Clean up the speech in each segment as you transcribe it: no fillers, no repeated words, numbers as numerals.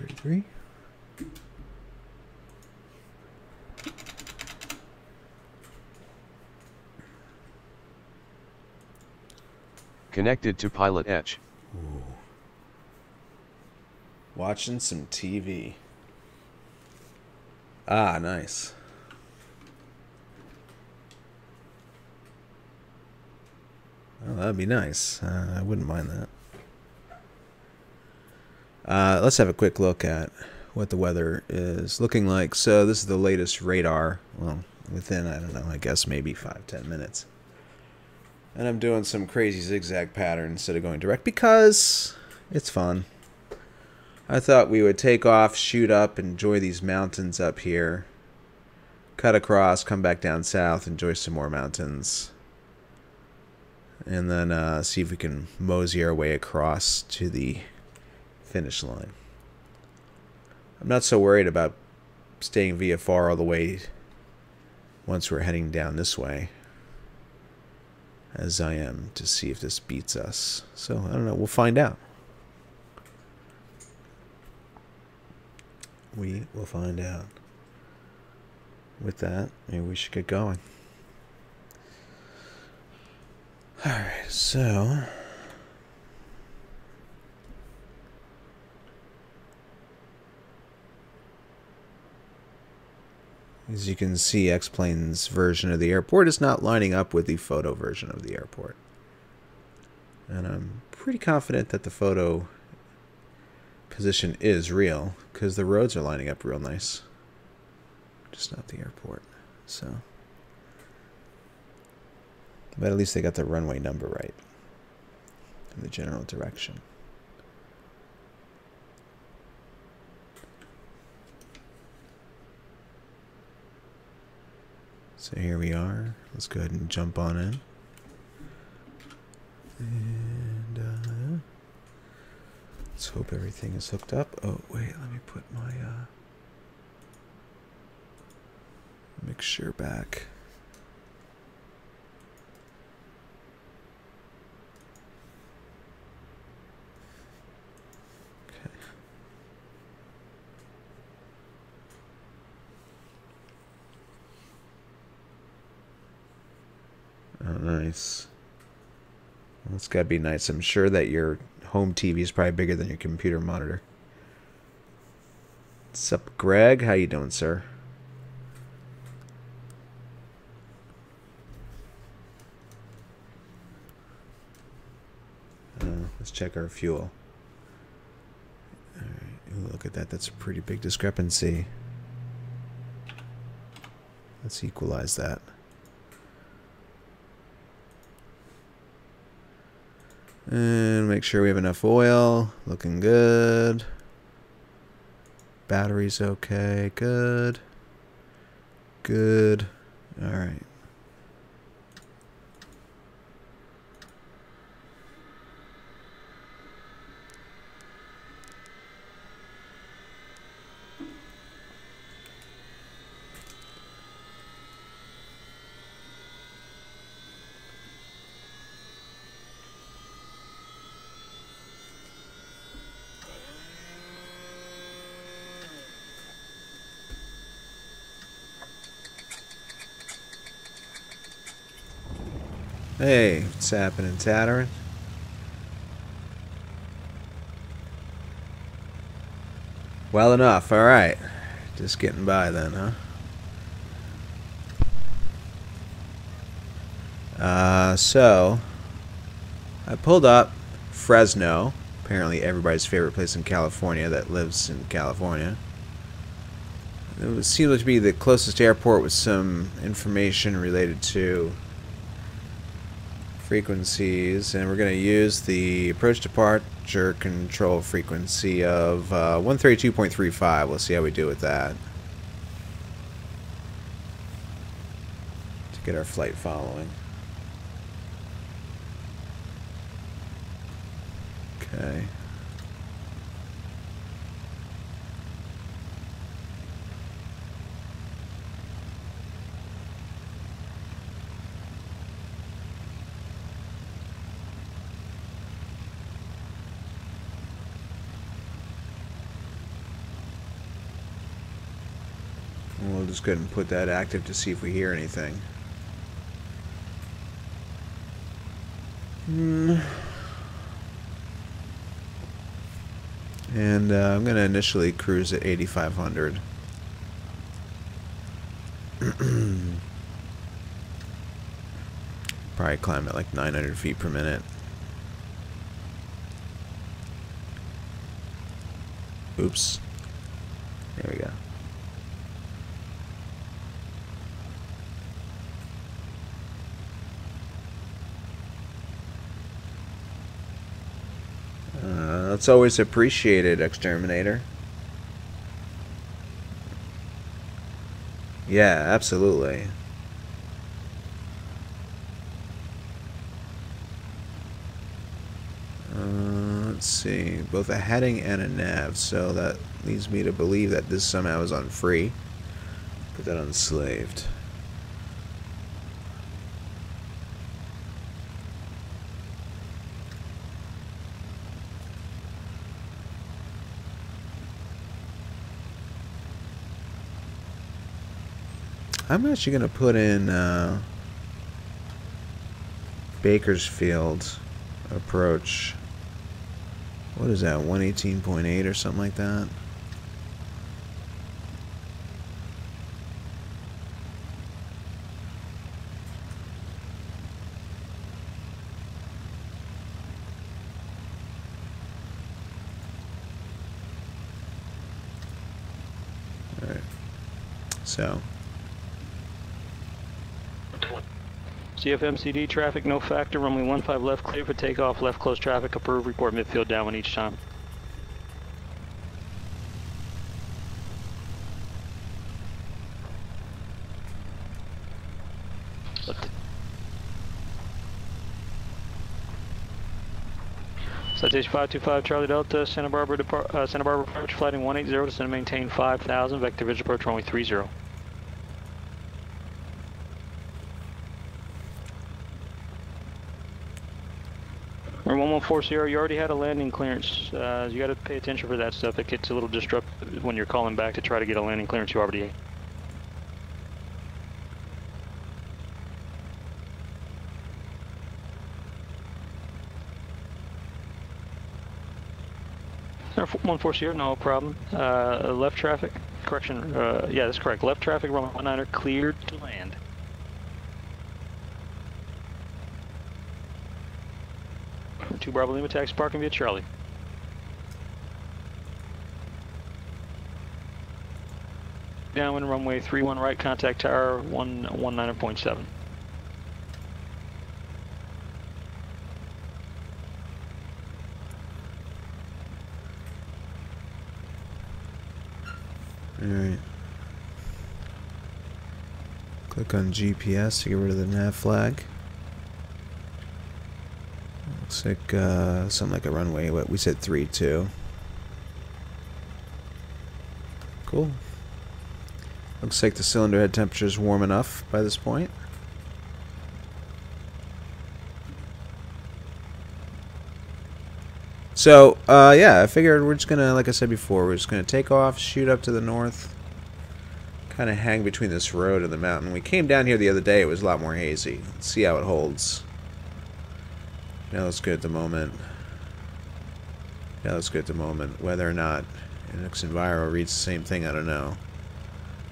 133. Connected to Pilot Edge. Ooh. Watching some TV. Ah, nice. Oh, that'd be nice. I wouldn't mind that. Let's have a quick look at what the weather is looking like. So this is the latest radar. Well, within, I don't know, I guess maybe 5-10 minutes. And I'm doing some crazy zigzag pattern instead of going direct because it's fun. I thought we would take off, shoot up, enjoy these mountains up here. Cut across, come back down south, enjoy some more mountains. And then see if we can mosey our way across to the finish line. I'm not so worried about staying VFR all the way once we're heading down this way as I am to see if this beats us. So, I don't know. We'll find out. We will find out. With that, maybe we should get going. Alright, so as you can see, X-Plane's version of the airport is not lining up with the photo version of the airport. And I'm pretty confident that the photo position is real, because the roads are lining up real nice. Just not the airport. So, but at least they got the runway number right in the general direction. So here we are. Let's go ahead and jump on in. And let's hope everything is hooked up. Oh, wait, let me put my mixture back. Okay. Oh, nice. Well, it's gotta be nice. I'm sure that your home TV is probably bigger than your computer monitor. What's up, Greg? How you doing, sir? Let's check our fuel. Alright, look at that. That's a pretty big discrepancy. Let's equalize that. And make sure we have enough oil. Looking good. Battery's okay. Good. Good. Alright. Hey, what's happening, Tattering? Well enough, alright. Just getting by then, huh? So, I pulled up Fresno, apparently everybody's favorite place in California that lives in California. It seemed to be the closest airport with some information related to frequencies, and we're going to use the approach departure control frequency of 132.35. We'll see how we do with that to get our flight following. Okay. just go ahead and put that active to see if we hear anything. And I'm going to initially cruise at 8,500. Probably climb at like 900 feet per minute. Oops. There we go. That's always appreciated, Exterminator. Yeah, absolutely. Let's see, both a heading and a nav, so that leads me to believe that this somehow is on free. Put that on slaved. I'm actually going to put in Bakersfield approach. What is that, 118.8 or something like that? Alright. So. CFMCD traffic, no factor, runway 15 left clear for takeoff, left close traffic, approved, report midfield downwind each time. Citation 525 Charlie Delta, Santa Barbara approach, flighting 180, descend and maintain 5,000, vector visual approach runway 30. Or 1140, you already had a landing clearance. You got to pay attention for that stuff. It gets a little disruptive when you're calling back to try to get a landing clearance you already had. Or 140, no problem. Left traffic, correction, yeah, that's correct. Left traffic, runway 19er, cleared to land. Two Bravo Lima taxi parking via Charlie. Downwind runway 31 right, contact tower 119.7. Alright. Click on GPS to get rid of the nav flag. Looks like something like a runway, but we said 32. Cool. Looks like the cylinder head temperature is warm enough by this point. So, yeah, I figured we're just gonna, like I said before, we're just gonna take off, shoot up to the north, kind of hang between this road and the mountain. We came down here the other day, it was a lot more hazy. Let's see how it holds. Yeah, looks good at the moment. Yeah, looks good at the moment. Whether or not Linux Enviro reads the same thing, I don't know.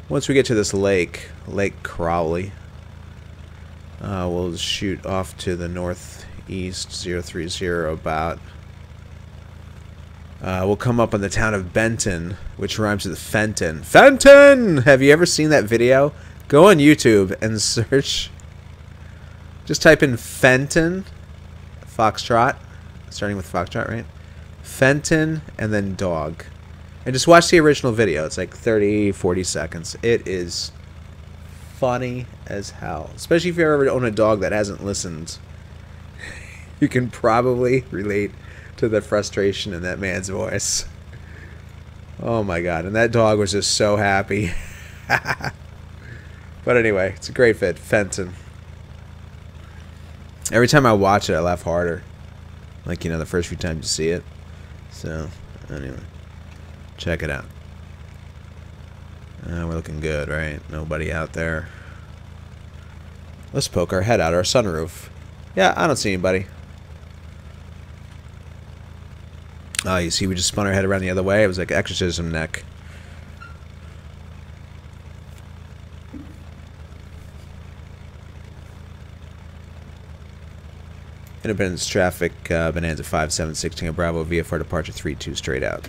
Once we get to this lake, Lake Crowley, we'll shoot off to the northeast, 030 about. We'll come up on the town of Benton, which rhymes with Fenton. Fenton! Have you ever seen that video? Go on YouTube and search. Just type in Fenton. Foxtrot, starting with Foxtrot, right? Fenton and then dog. And just watch the original video. It's like 30, 40 seconds. It is funny as hell. Especially if you ever own a dog that hasn't listened. You can probably relate to the frustration in that man's voice. Oh my god. And that dog was just so happy. But anyway, it's a great fit. Fenton. Every time I watch it, I laugh harder. Like, you know, the first few times you see it. So, anyway. Check it out. We're looking good, right? Nobody out there. Let's poke our head out our sunroof. Yeah, I don't see anybody. Oh, you see, we just spun our head around the other way. It was like exorcism neck. Independence traffic, Bonanza 5716 Bravo, VFR departure 32 straight out.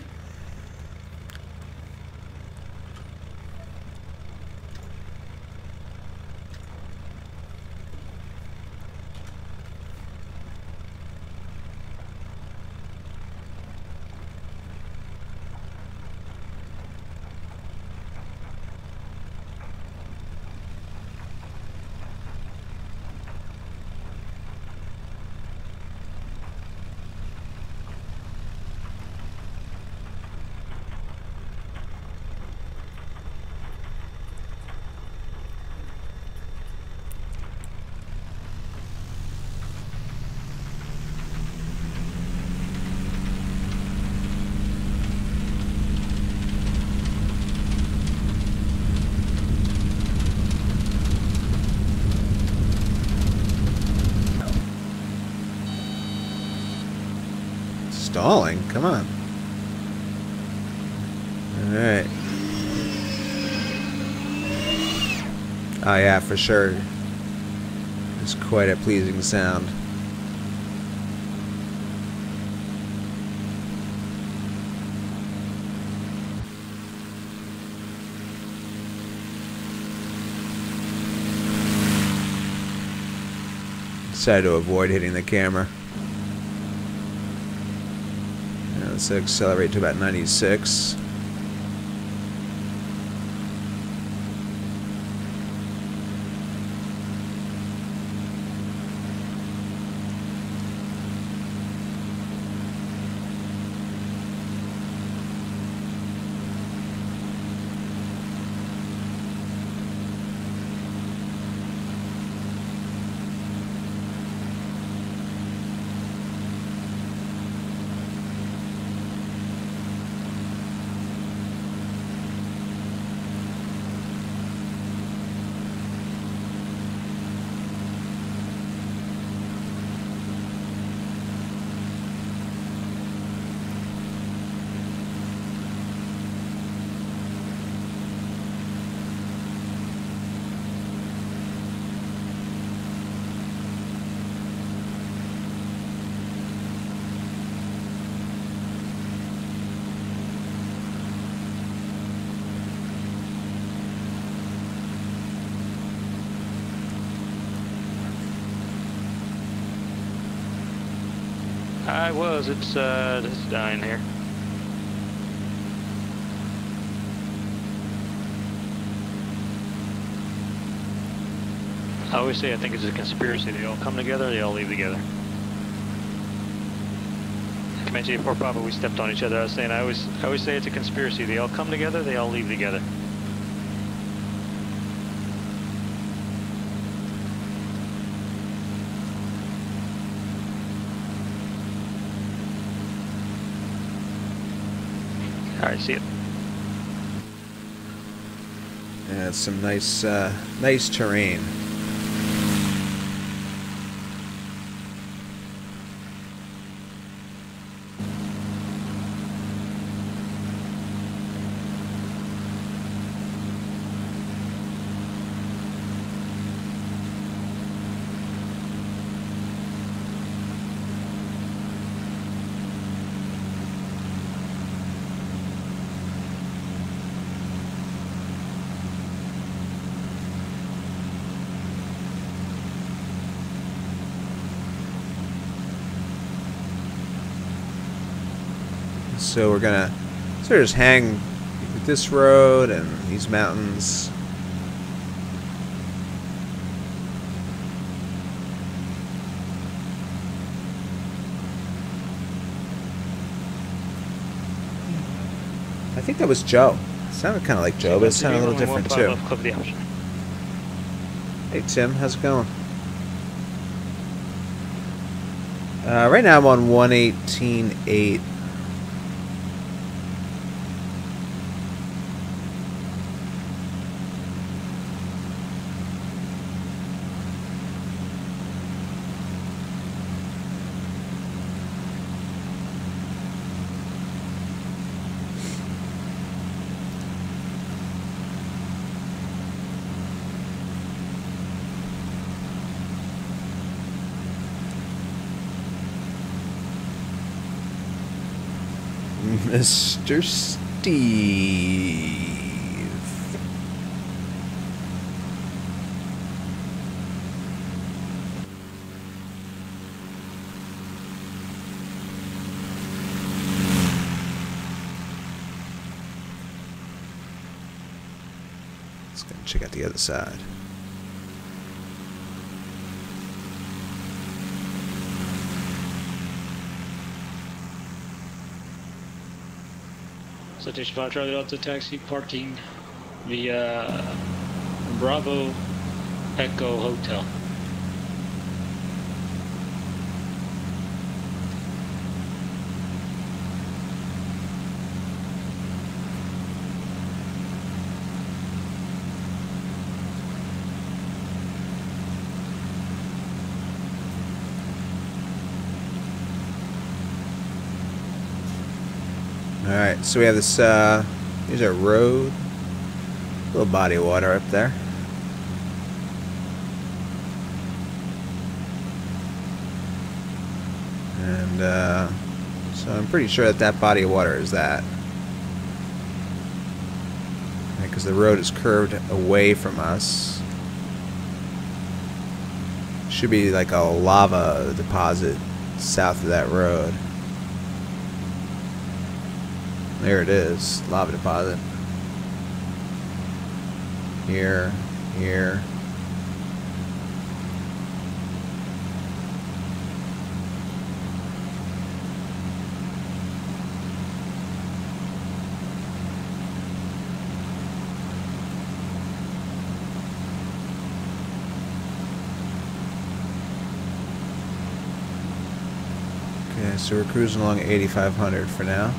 Stalling? Come on. Alright. Oh yeah, for sure. It's quite a pleasing sound. Decided to avoid hitting the camera. Let's accelerate to about 96. I was. It's dying here. I always say I think it's a conspiracy. They all come together, they all leave together. Comanche 4 Papa, we stepped on each other. I was saying I always say it's a conspiracy. They all come together, they all leave together. Alright, see it. Yeah, it's some nice, nice terrain. So we're gonna sort of just hang with this road and these mountains. I think that was Joe. It sounded kind of like Joe, but it sounded a little different too. Hey Tim, how's it going? Right now I'm on 118.8. Mr. Steve. Let's go check out the other side. Citation 5 Charlie Delta taxi parking via Bravo Echo Hotel. Alright, so we have this, here's our road. Little body of water up there. And, so I'm pretty sure that that body of water is that. Because the road is curved away from us. Should be like a lava deposit south of that road. There it is, lava deposit. Here, here. Okay, so we're cruising along 8,500 for now.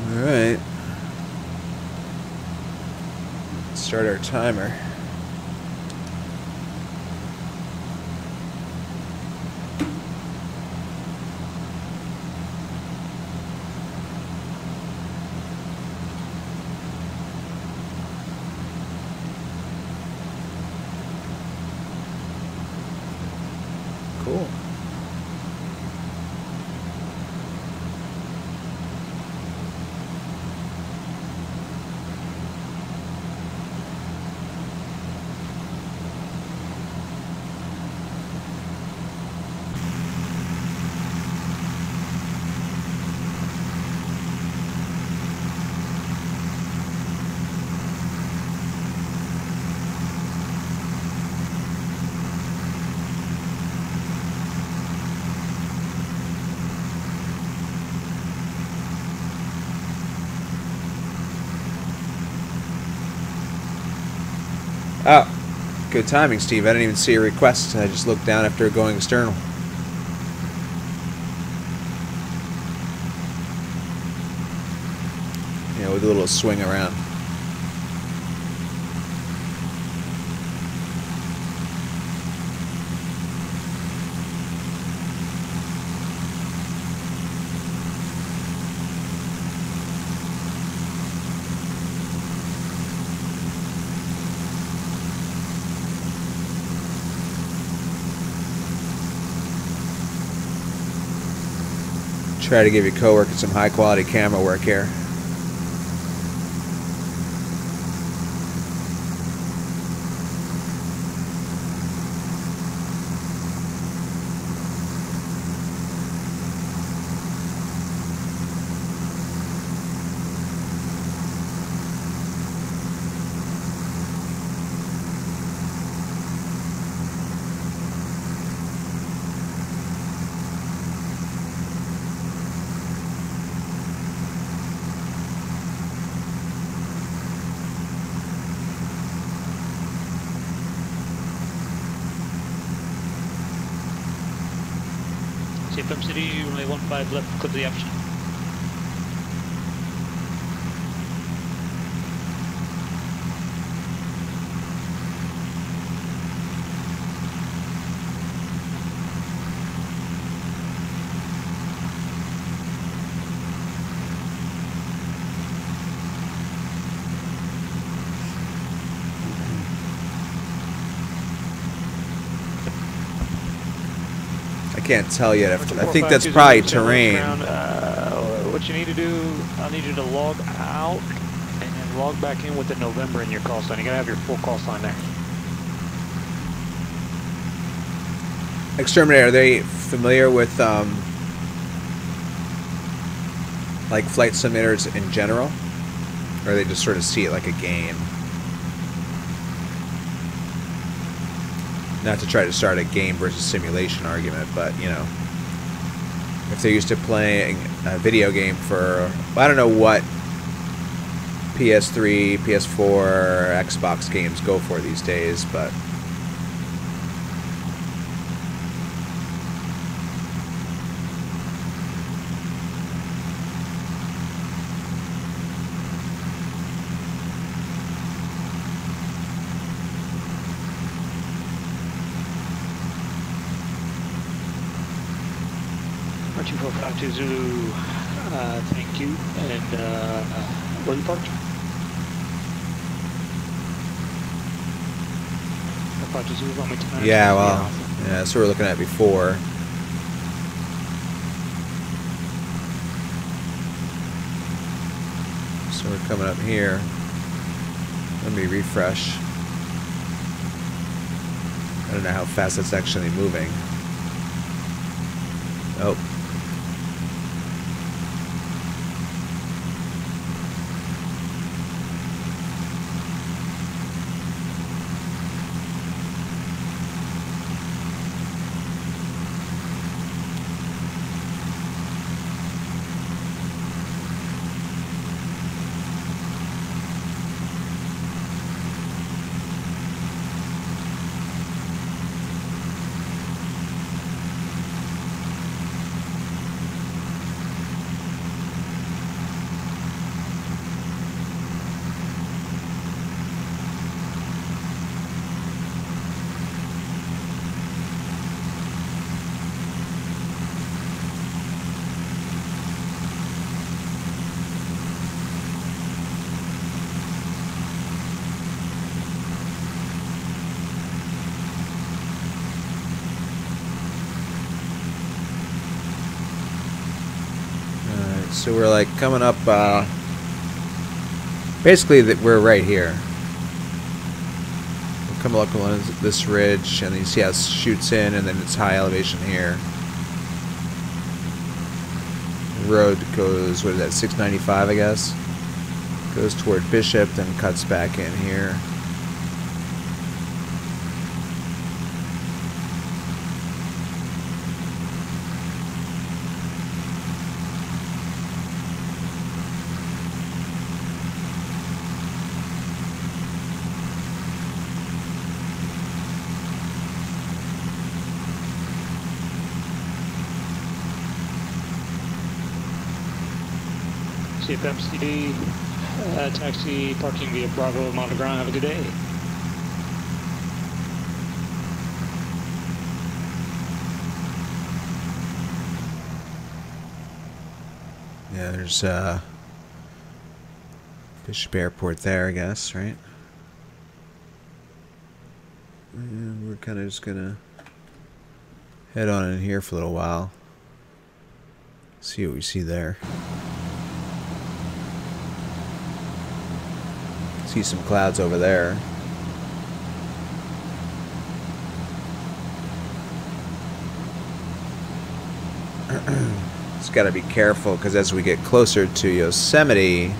Alright. Let's start our timer. Cool. Oh, good timing, Steve. I didn't even see a request. I just looked down after going external. Yeah, with a little swing around. Try to give your coworker some high quality camera work here. CFM City, runway 15 left, clip the option. can't tell yet. I think 452 that's Zulu, probably stand on the terrain. ground. What you need to do, I need you to log out and then log back in with the November in your call sign. You gotta have your full call sign there. Exterminator, are they familiar with like flight simulators in general? Or they just sort of see it like a game? Not to try to start a game versus simulation argument, but, you know, if they're used to playing a video game for, well, I don't know what PS3, PS4, Xbox games go for these days, but March 452 Zulu, thank you. And where are you parked? 452 Zulu, runway 29. yeah, well, yeah, that's what we were looking at before. So we're coming up here. Let me refresh. I don't know how fast it's actually moving. Oh. So we're like coming up, basically we're right here. We're coming up on this ridge, and then you see how it shoots in, and then it's high elevation here. The road goes, what is that, 695, I guess? Goes toward Bishop, then cuts back in here. CFMCD, taxi parking via Bravo, Monte Grande. Have a good day. Yeah, there's Bishop Airport there, I guess, right? And we're kind of just gonna head on in here for a little while. See what we see there. See some clouds over there. Just gotta be careful, because as we get closer to Yosemite,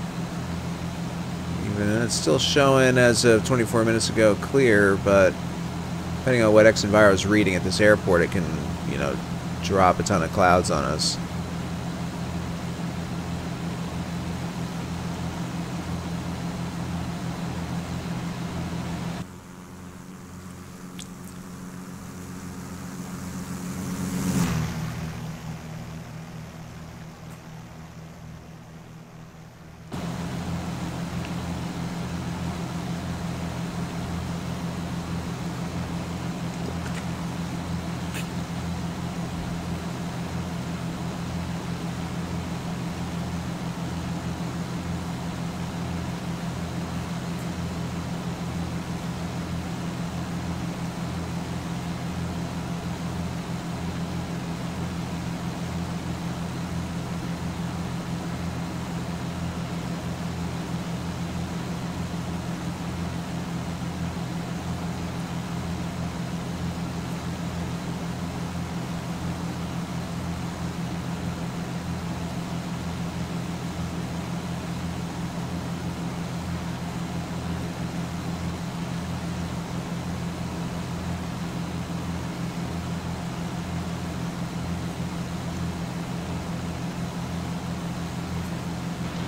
even it's still showing as of 24 minutes ago clear, but depending on what XEnviro is reading at this airport, it can, you know, drop a ton of clouds on us.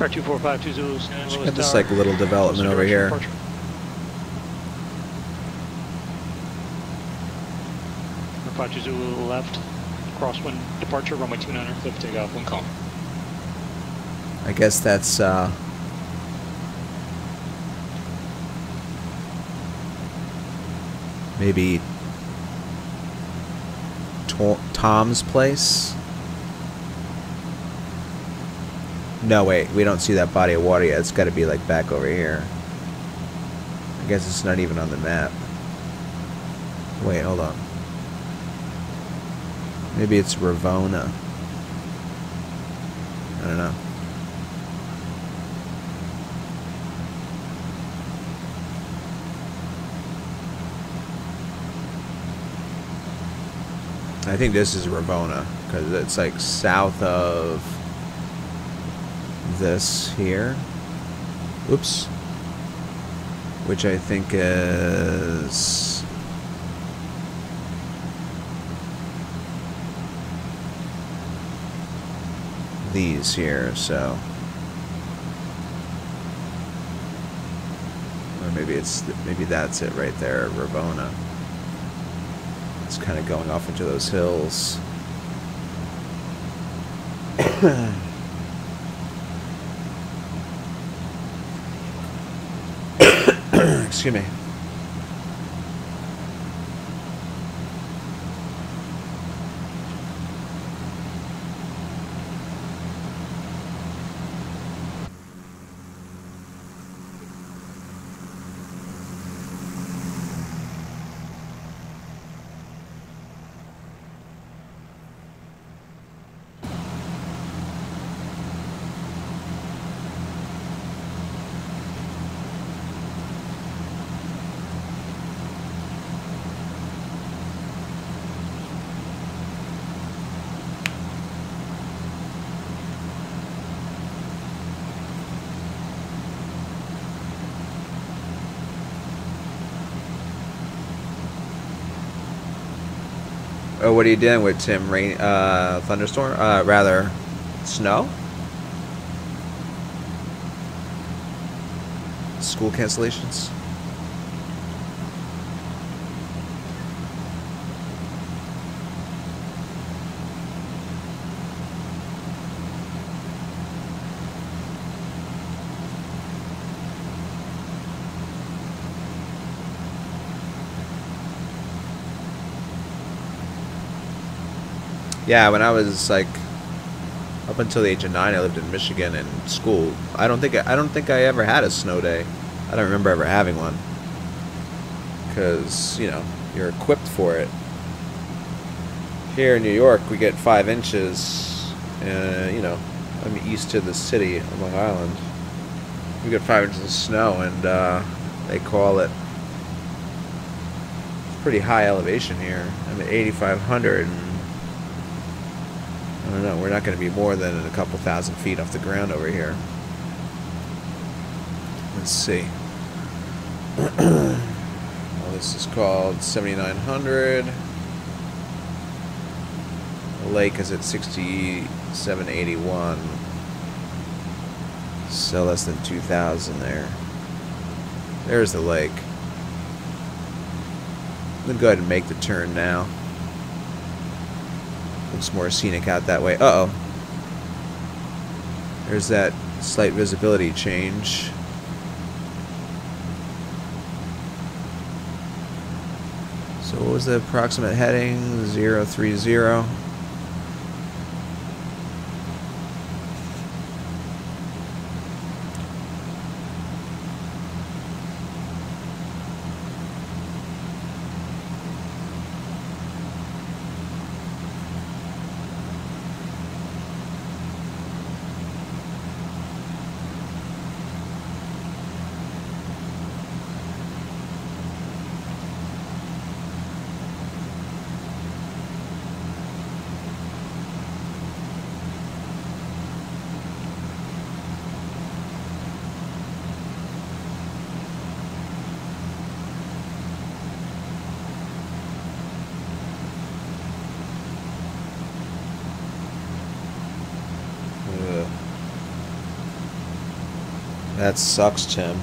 Alright, 245, 2 Zulu, San Luis Got this Tower. like little development over here. Departure. Alpha 2 Zulu left. Crosswind departure, runway 29er, clear for takeoff, wind calm. I guess that's maybe Tom's place. No, wait, we don't see that body of water yet. It's got to be like back over here. I guess it's not even on the map. Wait, hold on. Maybe it's Ravona. I don't know. I think this is Ravona because it's like south of this here. Oops. Which I think is these here, so or maybe that's it right there, Ravona. It's kind of going off into those hills. Excuse me. Oh, what are you doing with Tim? Rain, thunderstorm? Rather, snow? School cancellations? Yeah, when I was like up until the age of 9, I lived in Michigan in school. I don't think I ever had a snow day. I don't remember ever having one, because you know you're equipped for it. Here in New York, we get 5 inches. You know, I'm east to the city of Long Island. We get 5 inches of snow, and they call it pretty high elevation here. I'm at 8,500. And I don't know, we're not going to be more than a couple thousand feet off the ground over here. Let's see. Well, this is called 7,900. The lake is at 6,781. So less than 2,000 there. There's the lake. I'm going to go ahead and make the turn now. Looks more scenic out that way. Uh-oh. There's that slight visibility change. So what was the approximate heading? 030. That sucks, Tim.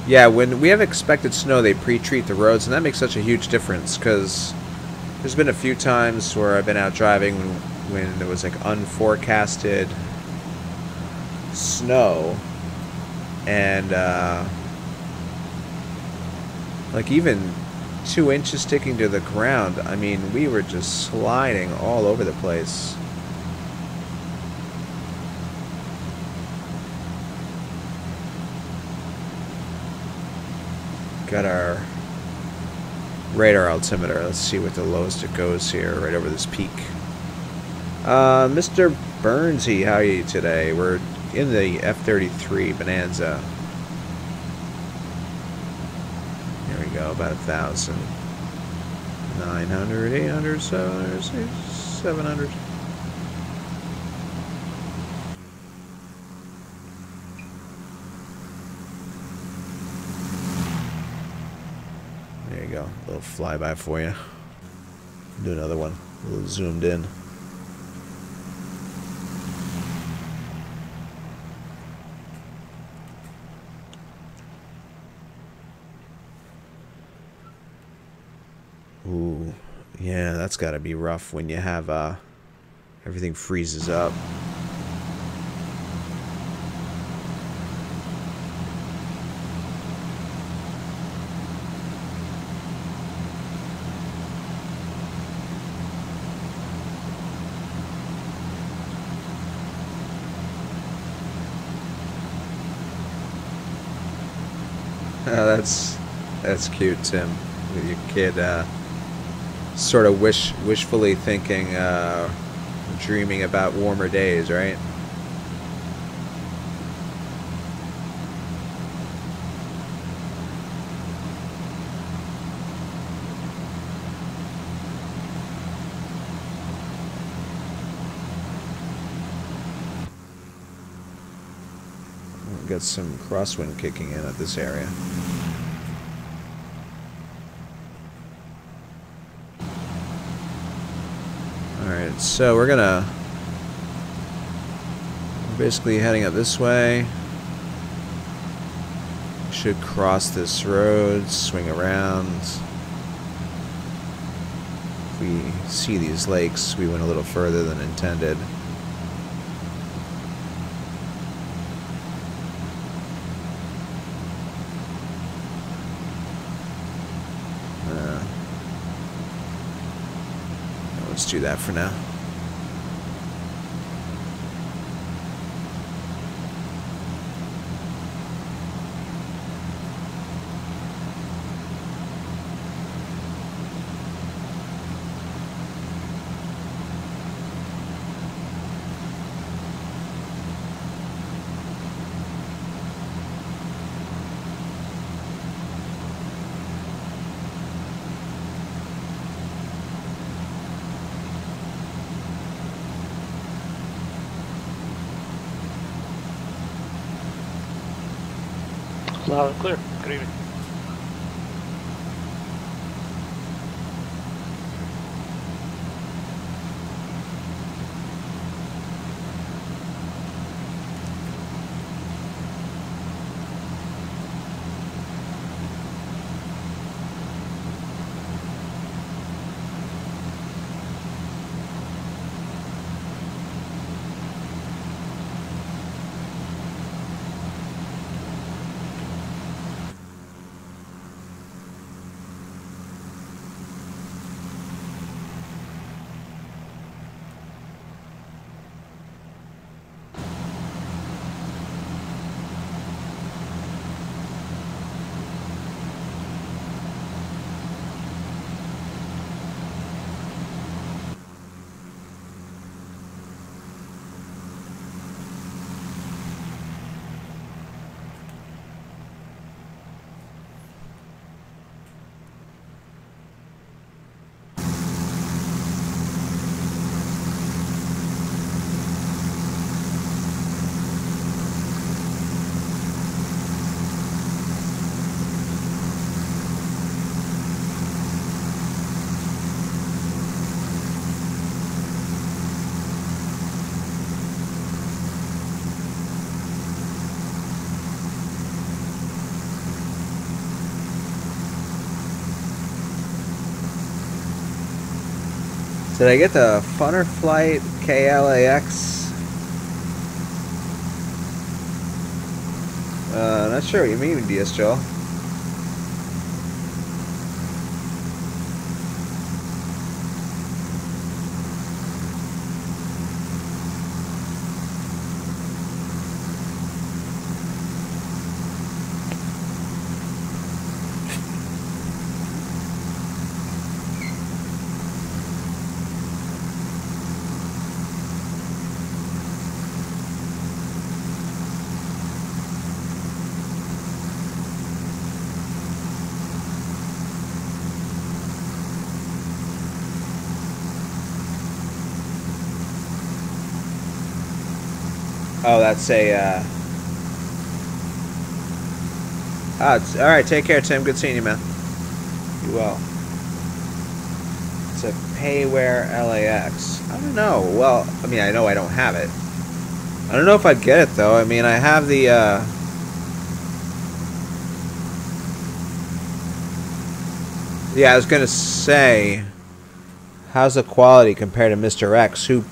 Yeah, when we have expected snow, they pre-treat the roads, and that makes such a huge difference, because there's been a few times where I've been out driving when there was like unforecasted snow, and like even 2 inches sticking to the ground. I mean, we were just sliding all over the place. Got our radar altimeter. Let's see what the lowest it goes here, right over this peak. Mr. Burnsy, how are you today? We're in the F-33 Bonanza. There we go, about 1,000. 900, 800, 700, 700. There you go, a little flyby for you. Do another one, a little zoomed in. Ooh, yeah, that's got to be rough when you have everything freezes up. That's cute, Tim, with your kid sort of wishfully thinking, dreaming about warmer days, right? We've got some crosswind kicking in at this area. Alright, so we're basically heading up this way. Should cross this road, swing around. If we see these lakes, we went a little further than intended. Let's do that for now. Loud and clear. Good evening. Did I get the Funner Flight KLAX? Not sure what you mean, DS Joel. Oh, that's a, it's, alright, take care, Tim. Good seeing you, man. You well. It's a Payware LAX. I don't know. Well, I mean, I know I don't have it. I don't know if I'd get it, though. I mean, I have the, yeah, I was gonna say, how's the quality compared to Mr. X, who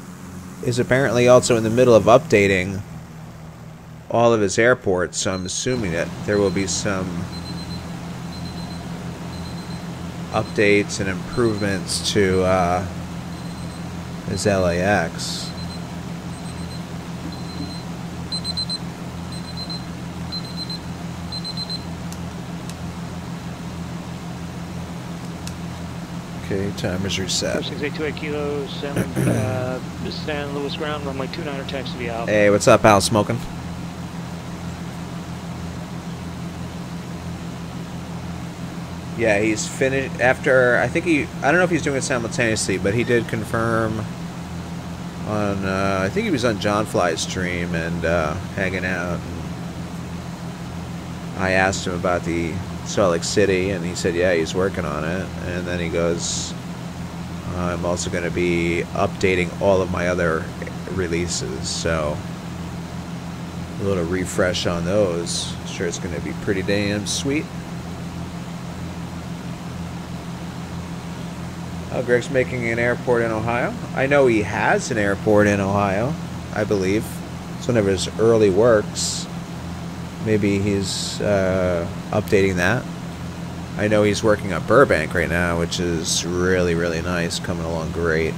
is apparently also in the middle of updating all of his airports, so I'm assuming that there will be some updates and improvements to his LAX. Okay, timer's reset. 4628 kilos, San Luis ground, runway 29er, taxi to be out. Hey, what's up, Al? Smoking? Yeah, he's finished after, I don't know if he's doing it simultaneously, but he did confirm on, I think he was on John Fly's stream and hanging out. And I asked him about the Salt Lake City, and he said, yeah, he's working on it. And then he goes, I'm also going to be updating all of my other releases, so a little refresh on those. Sure, it's going to be pretty damn sweet. Oh, Greg's making an airport in Ohio. I know he has an airport in Ohio, I believe. It's one of his early works. Maybe he's updating that. I know he's working on Burbank right now, which is really, really nice. Coming along great.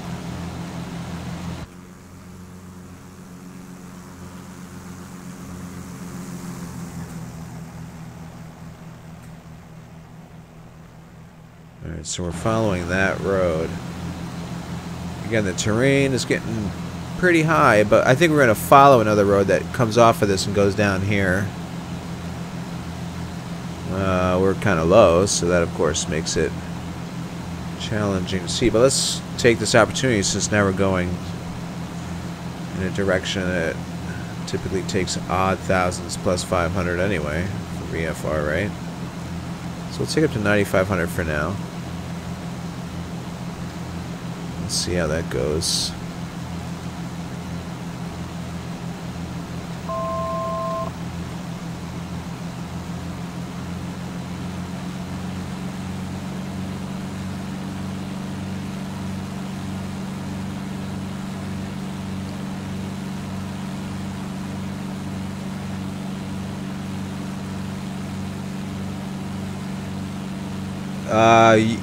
Alright, so we're following that road. Again, the terrain is getting pretty high, but I think we're going to follow another road that comes off of this and goes down here. We're kind of low, so that of course makes it challenging to see. But let's take this opportunity, since now we're going in a direction that typically takes odd thousands plus 500 anyway for VFR, right? So we'll take up to 9,500 for now. Let's see how that goes.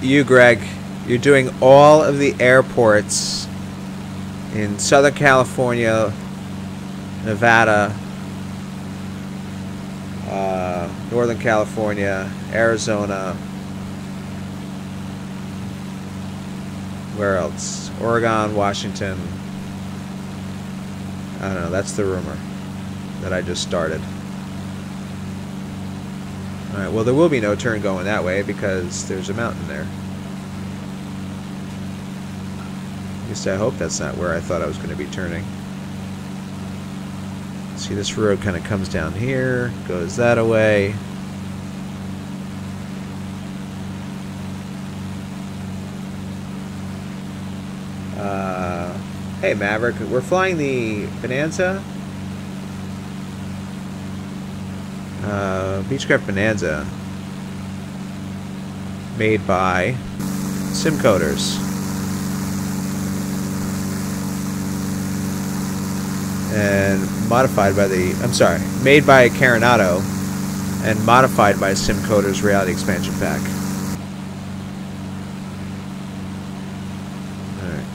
You, Greg, you're doing all of the airports in Southern California, Nevada, Northern California, Arizona. Where else? Oregon, Washington. I don't know. That's the rumor that I just started. Alright, well, there will be no turn going that way because there's a mountain there. At least I hope that's not where I thought I was going to be turning. See, this road kind of comes down here, goes that away. Hey, Maverick, we're flying the Bonanza. Beechcraft Bonanza, made by Simcoders. and modified by the, I'm sorry, made by Carenado and modified by SimCoder's Reality Expansion Pack. Alright.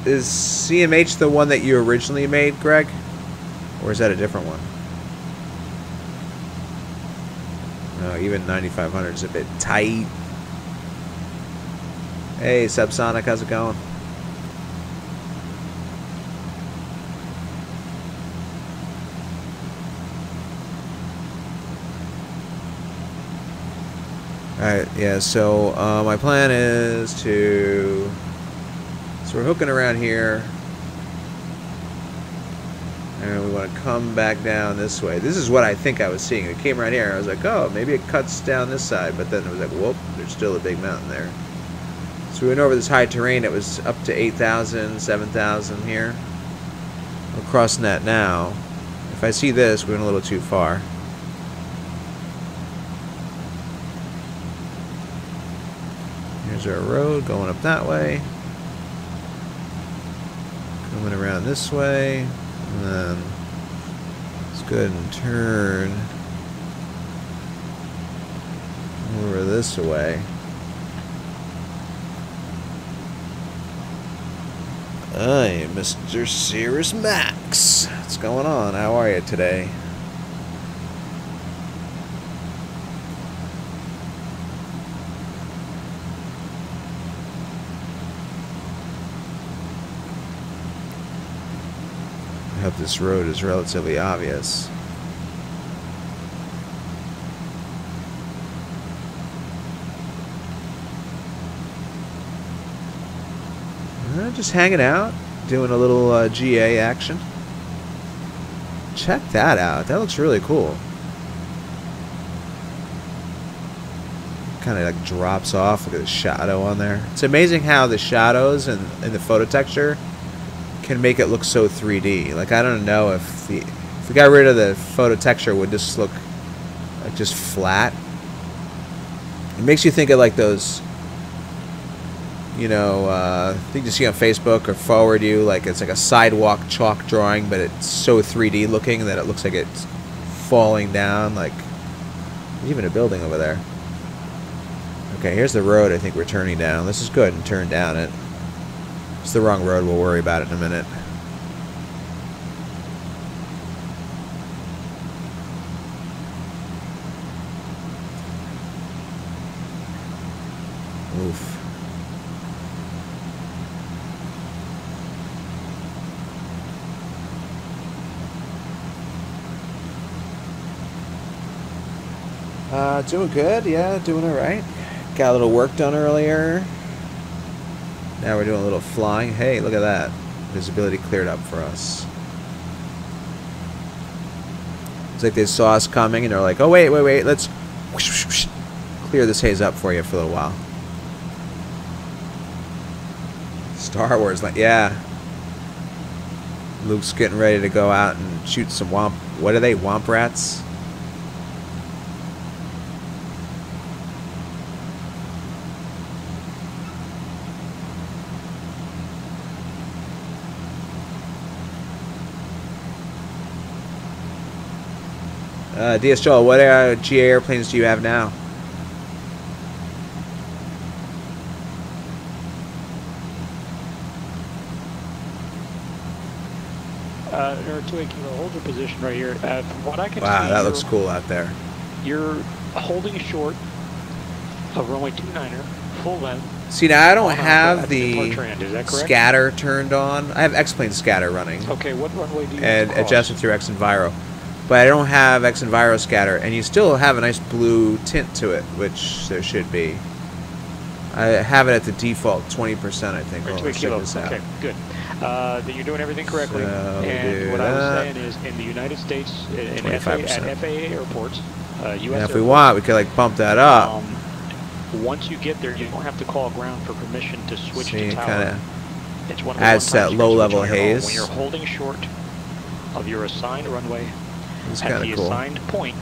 Is CMH the one that you originally made, Greg? Or is that a different one? No, even 9500 is a bit tight. Hey, Subsonic, how's it going? Alright, yeah, so my plan is to... So we're hooking around here. And we want to come back down this way. This is what I think I was seeing. It came around here. I was like, oh, maybe it cuts down this side. But then it was like, whoop, there's still a big mountain there. So we went over this high terrain. It was up to 8,000, 7,000 here. We're crossing that now. If I see this, we went a little too far. Here's our road going up that way. Coming around this way, and then let's go ahead and turn over this way. I am Mr. Cirrus Max. What's going on? How are you today? I hope this road is relatively obvious. Just hanging out, doing a little GA action. Check that out. That looks really cool. Kind of like drops off. Look at the shadow on there. It's amazing how the shadows and the photo texture can make it look so 3D. Like, I don't know if we got rid of the photo texture, would this look like just flat? It makes you think of like those, you know, things you see on Facebook or forward you, like it's like a sidewalk chalk drawing, but it's so 3D looking that it looks like it's falling down. Like, there's even a building over there. Okay, here's the road I think we're turning down. Let's just go ahead and turn down it. It's the wrong road. We'll worry about it in a minute. Oof. Doing good. Yeah, doing all right. Got a little work done earlier. Now we're doing a little flying. Hey, look at that. Visibility cleared up for us. It's like they saw us coming and they're like, oh, wait, let's clear this haze up for you for a little while. Star Wars, like, yeah. Luke's getting ready to go out and shoot some womp. What are they? Womp rats? DS Joel, what GA airplanes do you have now? Or 28 kilo, hold your position right here. From what I can see, Wow, that looks cool out there. You're holding short of runway 29er, full length. See, now I don't have the end. Is that correct? scatter turned on. I have X-plane scatter running. Okay, what runway do you and cross? adjusted through X Enviro. But I don't have X Enviro scatter, and you still have a nice blue tint to it, which there should be. I have it at the default 20%, I think. Or Well, 28 kilo. this out. Okay, good. Then you're doing everything correctly. So and do what I was that. saying is, in the United States, in 25%. FAA airports, U.S. And if airports, we want, we could like bump that up. Once you get there, you don't have to call ground for permission to switch See, to it tower. kinda It's one of the adds one that times you can switch low-level on your own. haze. When you're holding short of your assigned runway It's at kind the of cool. assigned point,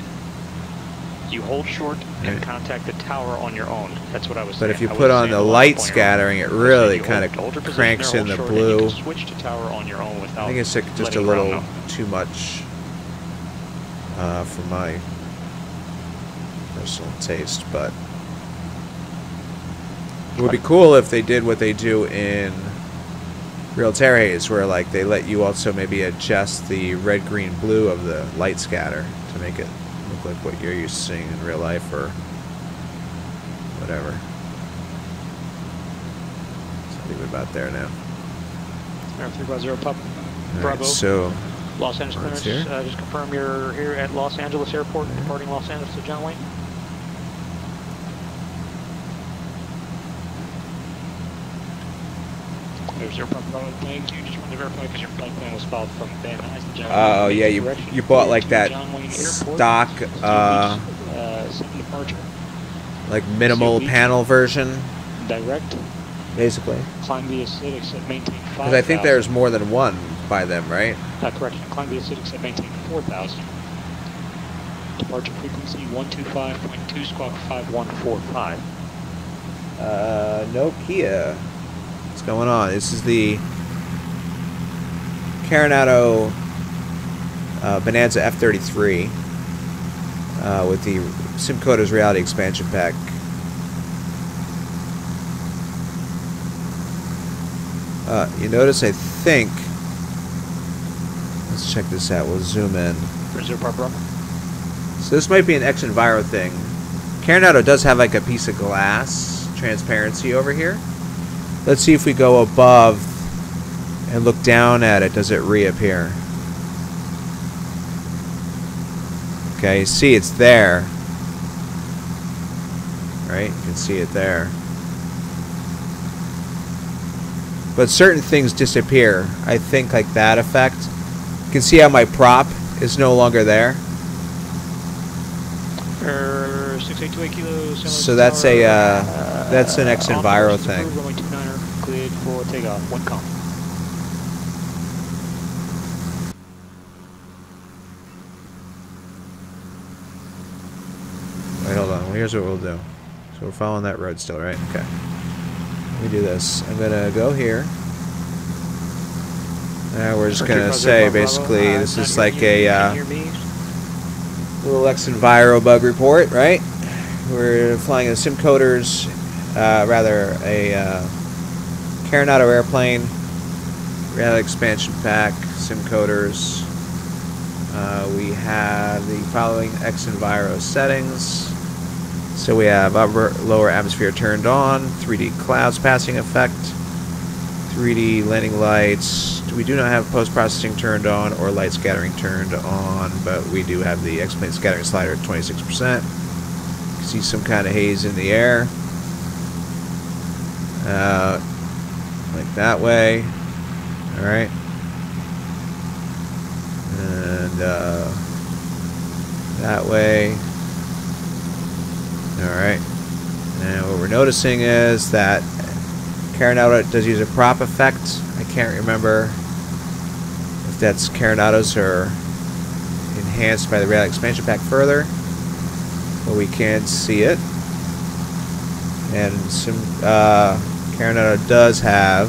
you hold short and Right. contact the tower on your own. That's what I was But saying. if you I put wasn't on saying the to line light up on your own. scattering, it I was saying really you kind hold your of position cranks there, in the hold short, and you blue. can switch to tower on your own without I think it's just a letting ground little know. too much for my personal taste, but it would be cool if they did what they do in Real Terra Haze, where like they let you also maybe adjust the red, green, blue of the light scatter to make it look like what you're used to seeing in real life or whatever. So leave it about there now. Air 350 Pop. All right, Bravo. so Los Angeles It's clearance. here. Just confirm you're here at Los Angeles Airport, departing Los Angeles to John Wayne. There's your Pop Bravo. Thank you. Just wanted to verify because your flight plan was filed from Van Nuys to John oh Wayne. yeah, you bought like that John Wayne Airport. stock Second departure. like minimal COB. panel version, Direct. basically. Climb the acidics at maintain 5,000. Because I think there's more than one by them, right? Correction. Climb the acidics at maintain 4,000. Departure frequency 125.2 squawk 5145. Nokia. What's going on? This is the Carenado Bonanza F33 with the SimCoders Reality Expansion Pack. You notice, I think, let's check this out. We'll zoom in. Reserve Barbara. So this might be an X Enviro thing. Carenado does have like a piece of glass transparency over here. Let's see if we go above and look down at it. Does it reappear? Okay, you see it's there. Right? You can see it there. But certain things disappear. I think like that effect. You can see how my prop is no longer there. 6828 kilos. So that's a that's an X Enviro thing. Runway 29er cleared for takeoff. One comp. Wait, hold on. Well, here's what we'll do. So we're following that road still, right? Okay. Let me do this. I'm gonna go here. We're just gonna say basically this is like a little X Enviro bug report, right? We're flying a SimCoders, rather a Carenado airplane, Reality Expansion Pack, SimCoders. We have the following X Enviro settings. So we have upper, lower atmosphere turned on, 3D clouds passing effect, 3D landing lights. We do not have post-processing turned on or light scattering turned on, but we do have the X-plane scattering slider at 26%. You can see some kind of haze in the air. Like that way. Alright. And that way. Alright. And what we're noticing is that Carenado does use a prop effect. I can't remember if that's Carenado's or enhanced by the Reality Expansion Pack further, but we can see it. And some Carenado does have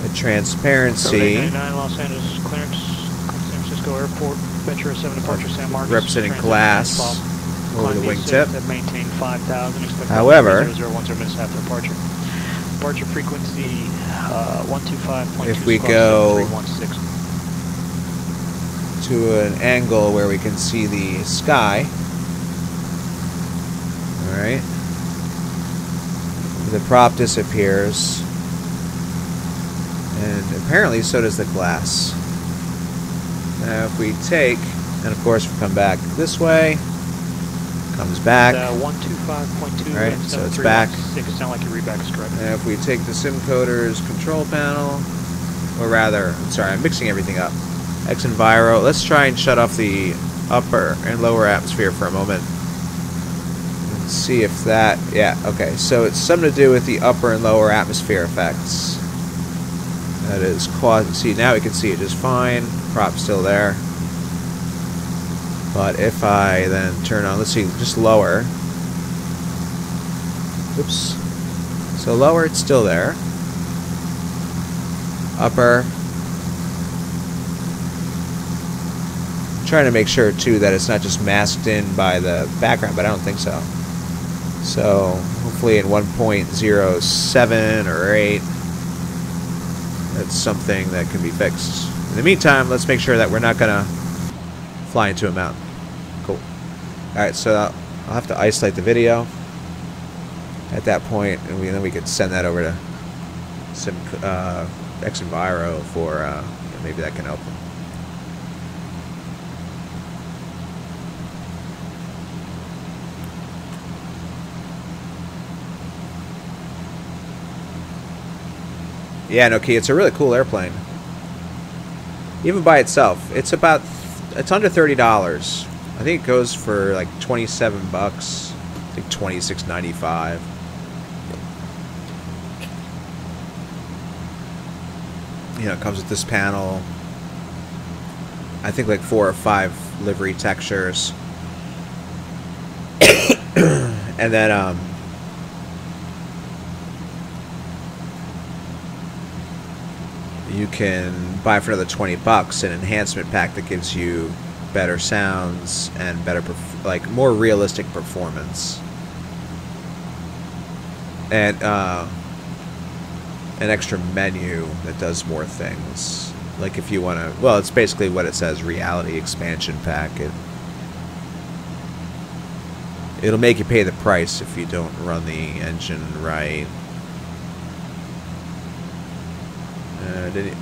a transparency 99 Los Angeles clearance, San Francisco Airport, Ventura 7 departure, San Marcos. representing glass over the wingtip. Maintain 5,000. However, 010 minutes after departure. Departure frequency 125.2. if we go to an angle where we can see the sky, alright, the prop disappears, and apparently so does the glass. Now if we take, and of course we come back this way, comes back. 125.2. Right, so it's back. It sound like your readback is correct. And if we take the SimCoders control panel, or rather, I'm sorry, I'm mixing everything up. X Enviro, let's try and shut off the upper and lower atmosphere for a moment. see if that, yeah, okay, so it's something to do with the upper and lower atmosphere effects. That is causing, see, now we can see it just fine, prop's still there. But if I then turn on, let's see, just lower. Oops. So lower, it's still there. Upper. I'm trying to make sure, too, that it's not just masked in by the background, but I don't think so. So, hopefully in 1.07 or 8, that's something that can be fixed. In the meantime, let's make sure that we're not going to fly into a mountain. Cool. Alright, so I'll have to isolate the video at that point, and then we could send that over to some Xenviro for maybe that can help them. Yeah, no, Key, it's a really cool airplane. Even by itself, it's under $30. I think it goes for like 27 bucks. I think 26.95. You know, it comes with this panel. I think like 4 or 5 livery textures. And then you can buy for another 20 bucks an enhancement pack that gives you better sounds and better, like, more realistic performance. And an extra menu that does more things. Like if you want to, well, it's basically what it says, reality expansion pack. It'll make you pay the price if you don't run the engine right.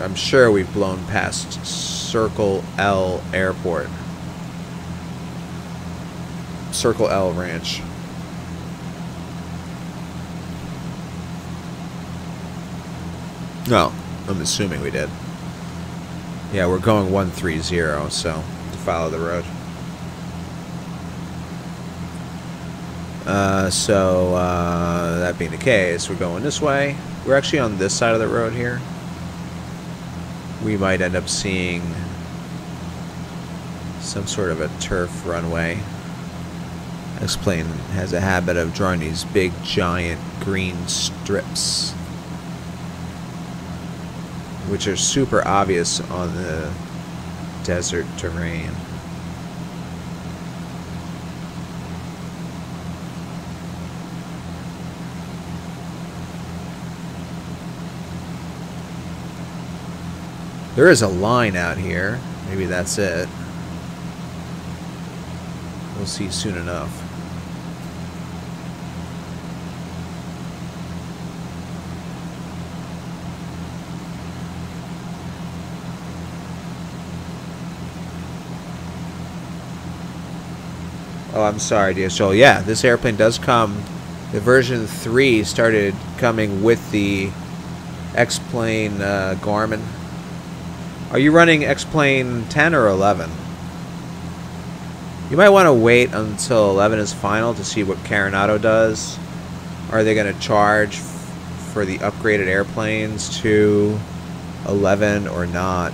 I'm sure we've blown past Circle L Airport. Circle L Ranch. No, I'm assuming we did. Yeah, we're going 130, so to follow the road. That being the case, we're going this way. We're actually on this side of the road here. We might end up seeing some sort of a turf runway. X-Plane has a habit of drawing these big, giant green strips, which are super obvious on the desert terrain. There is a line out here. Maybe that's it. We'll see soon enough. Oh, I'm sorry, dear soul. Yeah, this airplane does come. The version 3 started coming with the X-Plane Garmin. Are you running X-Plane 10 or 11? You might want to wait until 11 is final to see what Carenado does. Are they going to charge for the upgraded airplanes to 11 or not?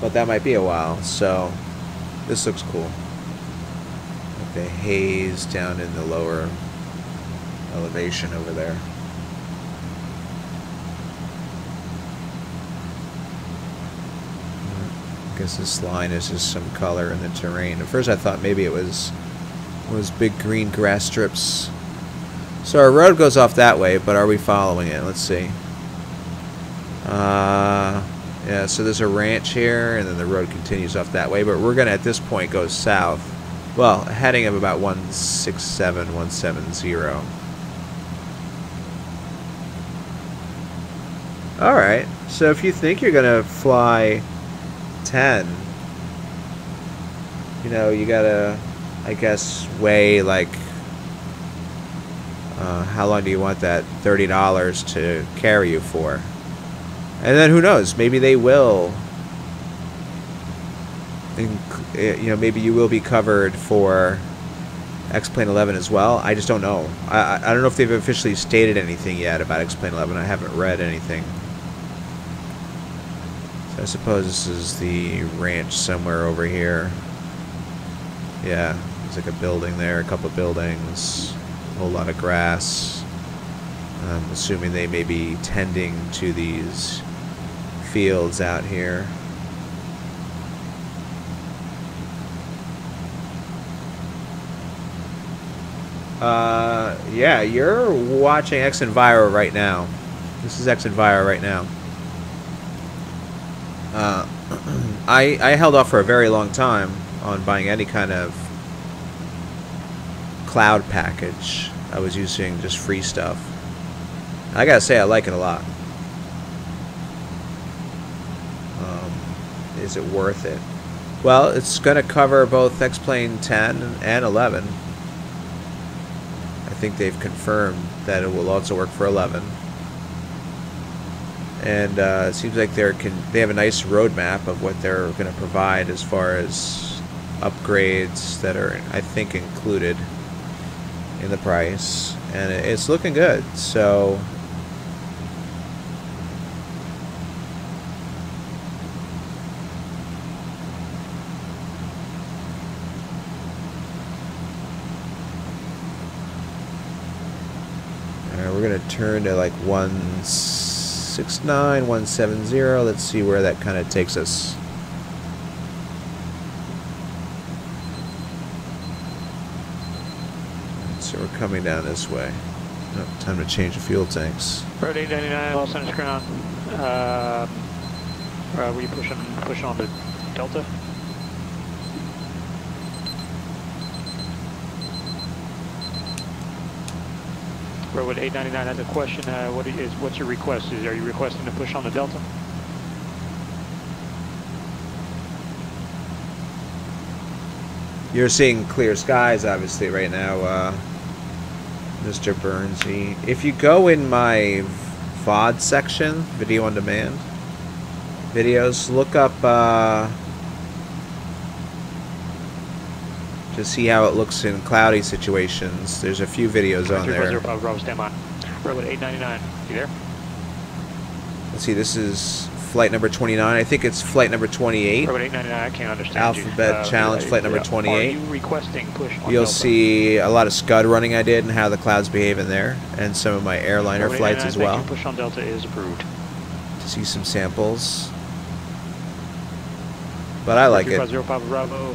But that might be a while, so this looks cool. Like the haze down in the lower elevation over there. I guess this line is just some color in the terrain. At first I thought maybe it was big green grass strips. So our road goes off that way, but are we following it? Let's see. Yeah, so there's a ranch here, and then the road continues off that way, but we're going to, at this point, go south. Well, a heading of about 167, 170. Alright, so if you think you're going to fly 10, you know, you gotta, I guess, weigh, like, how long do you want that $30 to carry you for? And then who knows, maybe they will, you know, maybe you will be covered for X-Plane 11 as well. I just don't know. I don't know if they've officially stated anything yet about X-Plane 11. I haven't read anything. So I suppose this is the ranch somewhere over here. Yeah, there's like a building there, a couple buildings, a whole lot of grass. I'm assuming they may be tending to these fields out here. Yeah, you're watching X Enviro right now. This is X Enviro right now. I held off for a very long time on buying any kind of cloud package. I was using just free stuff. I gotta say, I like it a lot. Is it worth it? Well, it's gonna cover both X-Plane 10 and 11. I think they've confirmed that it will also work for 11. And it seems like they have a nice roadmap of what they're going to provide as far as upgrades that are, I think, included in the price. And it's looking good. So we're going to turn to like 169, 170. Let's see where that kind of takes us. So we're coming down this way. Oh, time to change the fuel tanks. Road 899, Los Angeles ground. Were you pushing on to Delta? Road 899 has a question. What's your request? Are you requesting to push on the Delta? You're seeing clear skies, obviously, right now, Mr. Burnsy. If you go in my VOD section, Video on Demand, videos, look up to see how it looks in cloudy situations. There's a few videos on there. Bravo, stand by. Road 899, you there? Let's see, this is flight number 29. I think it's flight number 28. Road 899, I can't understand Alphabet Challenge, flight number 28. Are you requesting push on You'll Delta? see a lot of scud running I did and how the clouds behave in there, and some of my airliner Road flights as 899, well. thank you. Push on Delta is approved. To see some samples. But I like it. 0 Papa Bravo.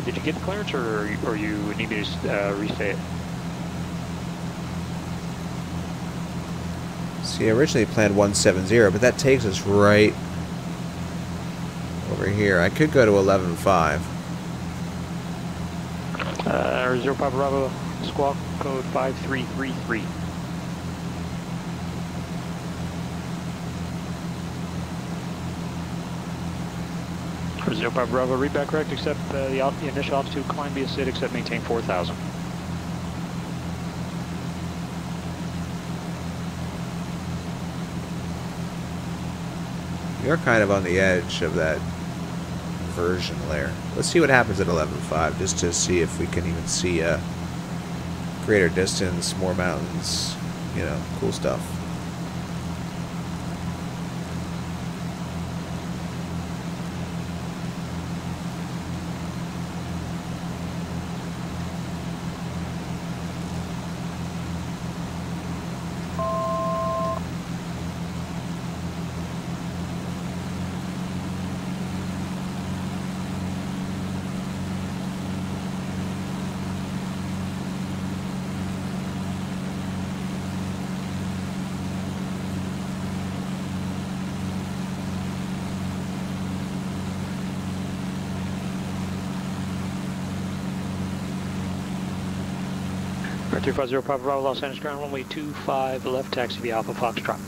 Did you get the clearance, or you need me to restate it? See, I originally planned 170, but that takes us right over here. I could go to 11.5. 0 Papa Bravo, squawk code 5333. 0 Papa Bravo, read back correct, except the initial altitude climb be a SID, except maintain 4,000. You're kind of on the edge of that version layer. Let's see what happens at 11.5, just to see if we can even see a greater distance, more mountains, you know, cool stuff. Right 350 Papa Bravo, Los Angeles ground, runway 25 left, taxi via Alpha Foxtrot.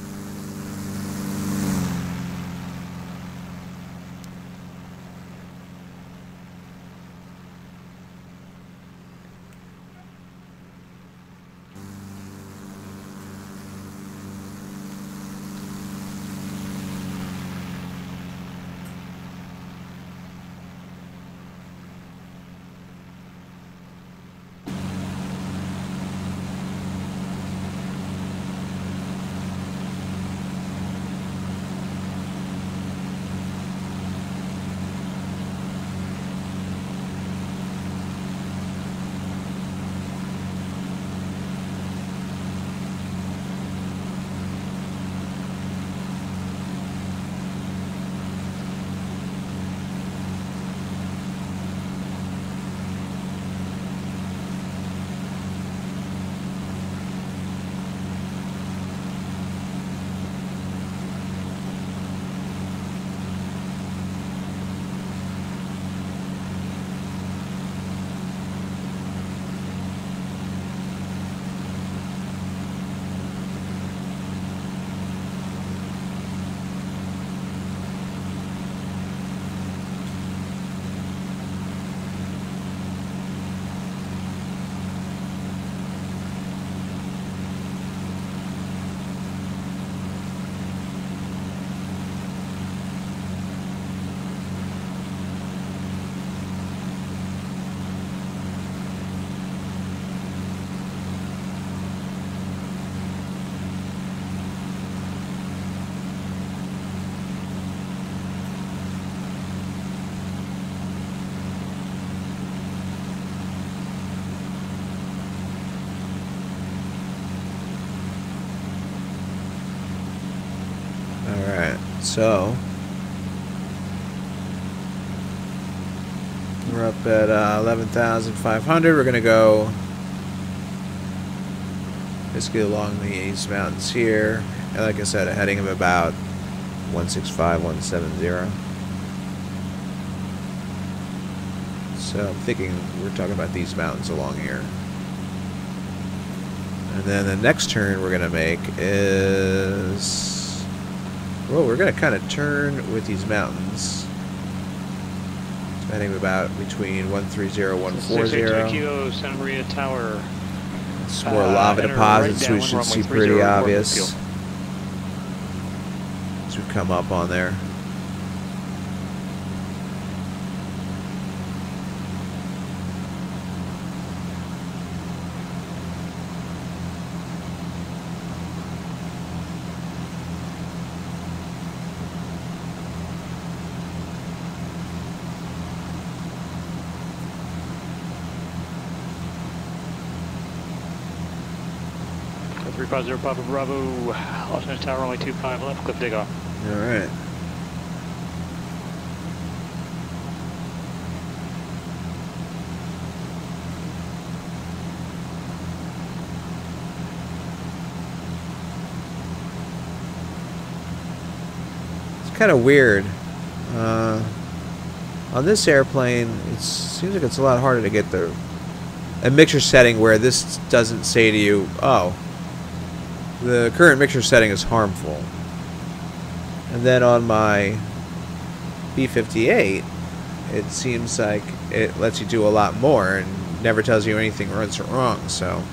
So we're up at 11,500. We're gonna go basically along these mountains here, and like I said, a heading of about 165, 170. So I'm thinking we're talking about these mountains along here. And then the next turn we're gonna make is, well, we're gonna kind of turn with these mountains. It's heading about between 130, 140. Kilo Santa Maria Tower. Some more lava deposits, right we should see pretty obvious as we come up on there. So 350 Papa Bravo, Los Angeles Tower, only 25 left, cliff dig off. Alright. It's kind of weird. On this airplane, it seems like it's a lot harder to get a mixture setting where this doesn't say to you, oh, the current mixture setting is harmful. And then on my B-58, it seems like it lets you do a lot more and never tells you anything runs wrong. So,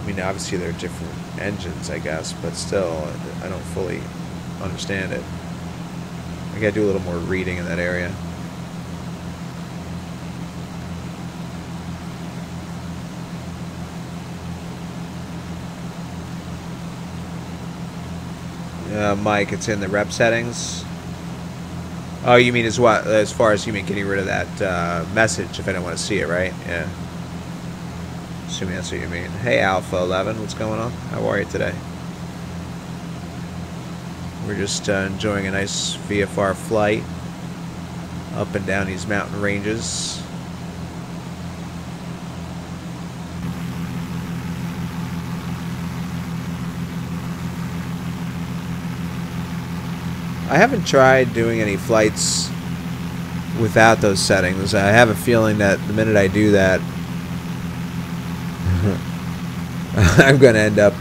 I mean, obviously they're different engines, I guess, but still, I don't fully understand it. I gotta do a little more reading in that area. Mike, it's in the rep settings. Oh, you mean as what? As far as you mean getting rid of that message if I don't want to see it, right? Yeah. Assuming that's what you mean. Hey, Alpha 11, what's going on? How are you today? We're just enjoying a nice VFR flight up and down these mountain ranges. I haven't tried doing any flights without those settings. I have a feeling that the minute I do that, I'm going to end up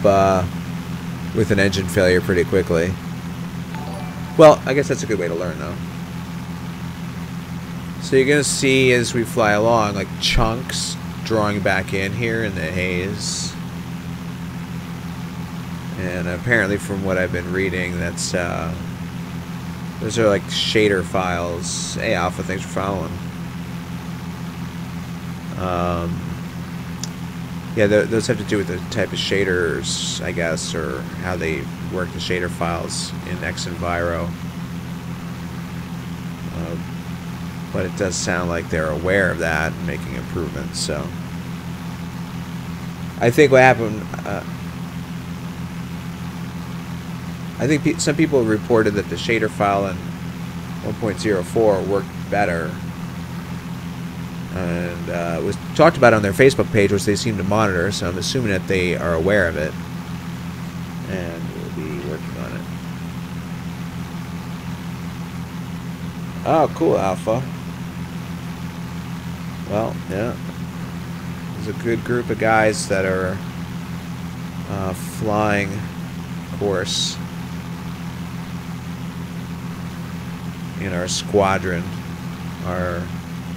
with an engine failure pretty quickly. Well, I guess that's a good way to learn, though. So you're going to see as we fly along, like chunks drawing back in here in the haze. And apparently from what I've been reading, that's those are like shader files. Hey, Alpha, thanks for following. Yeah, those have to do with the type of shaders, I guess, or how they work the shader files in XEnviro. But it does sound like they're aware of that and making improvements. So I think what happened, I think some people reported that the shader file in 1.04 worked better. And it was talked about on their Facebook page, which they seem to monitor, so I'm assuming that they are aware of it. And we'll be working on it. Oh, cool, Alpha. Well, yeah. There's a good group of guys that are flying course in our squadron, our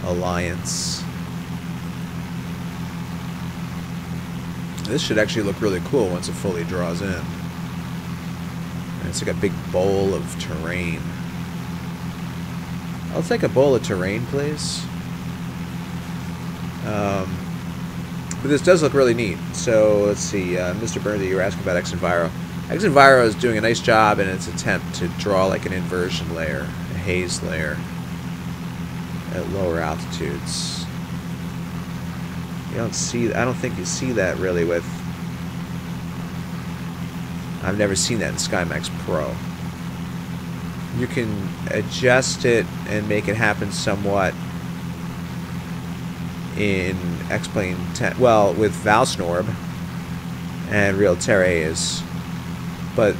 alliance. This should actually look really cool once it fully draws in. And it's like a big bowl of terrain. I'll take a bowl of terrain, please. But this does look really neat. So let's see, Mr. Burnley, you were asking about XEnviro. XEnviro is doing a nice job in its attempt to draw like an inversion layer, a haze layer, at lower altitudes. You don't see, I don't think you see that really with, I've never seen that in SkyMax Pro. you can adjust it and make it happen somewhat in X-Plane 10. Well, with Valsnorb and Real Terrace, but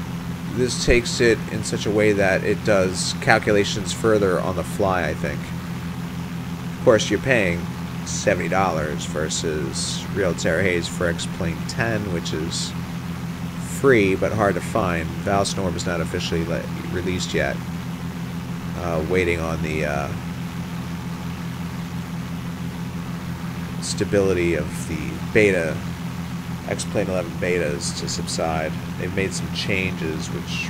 this takes it in such a way that it does calculations further on the fly, I think. Of course, you're paying $70 versus Real Terrace for X-Plane 10, which is free but hard to find. Valsnorb is not officially released yet. Waiting on the stability of the beta, X-Plane 11 betas to subside. They've made some changes which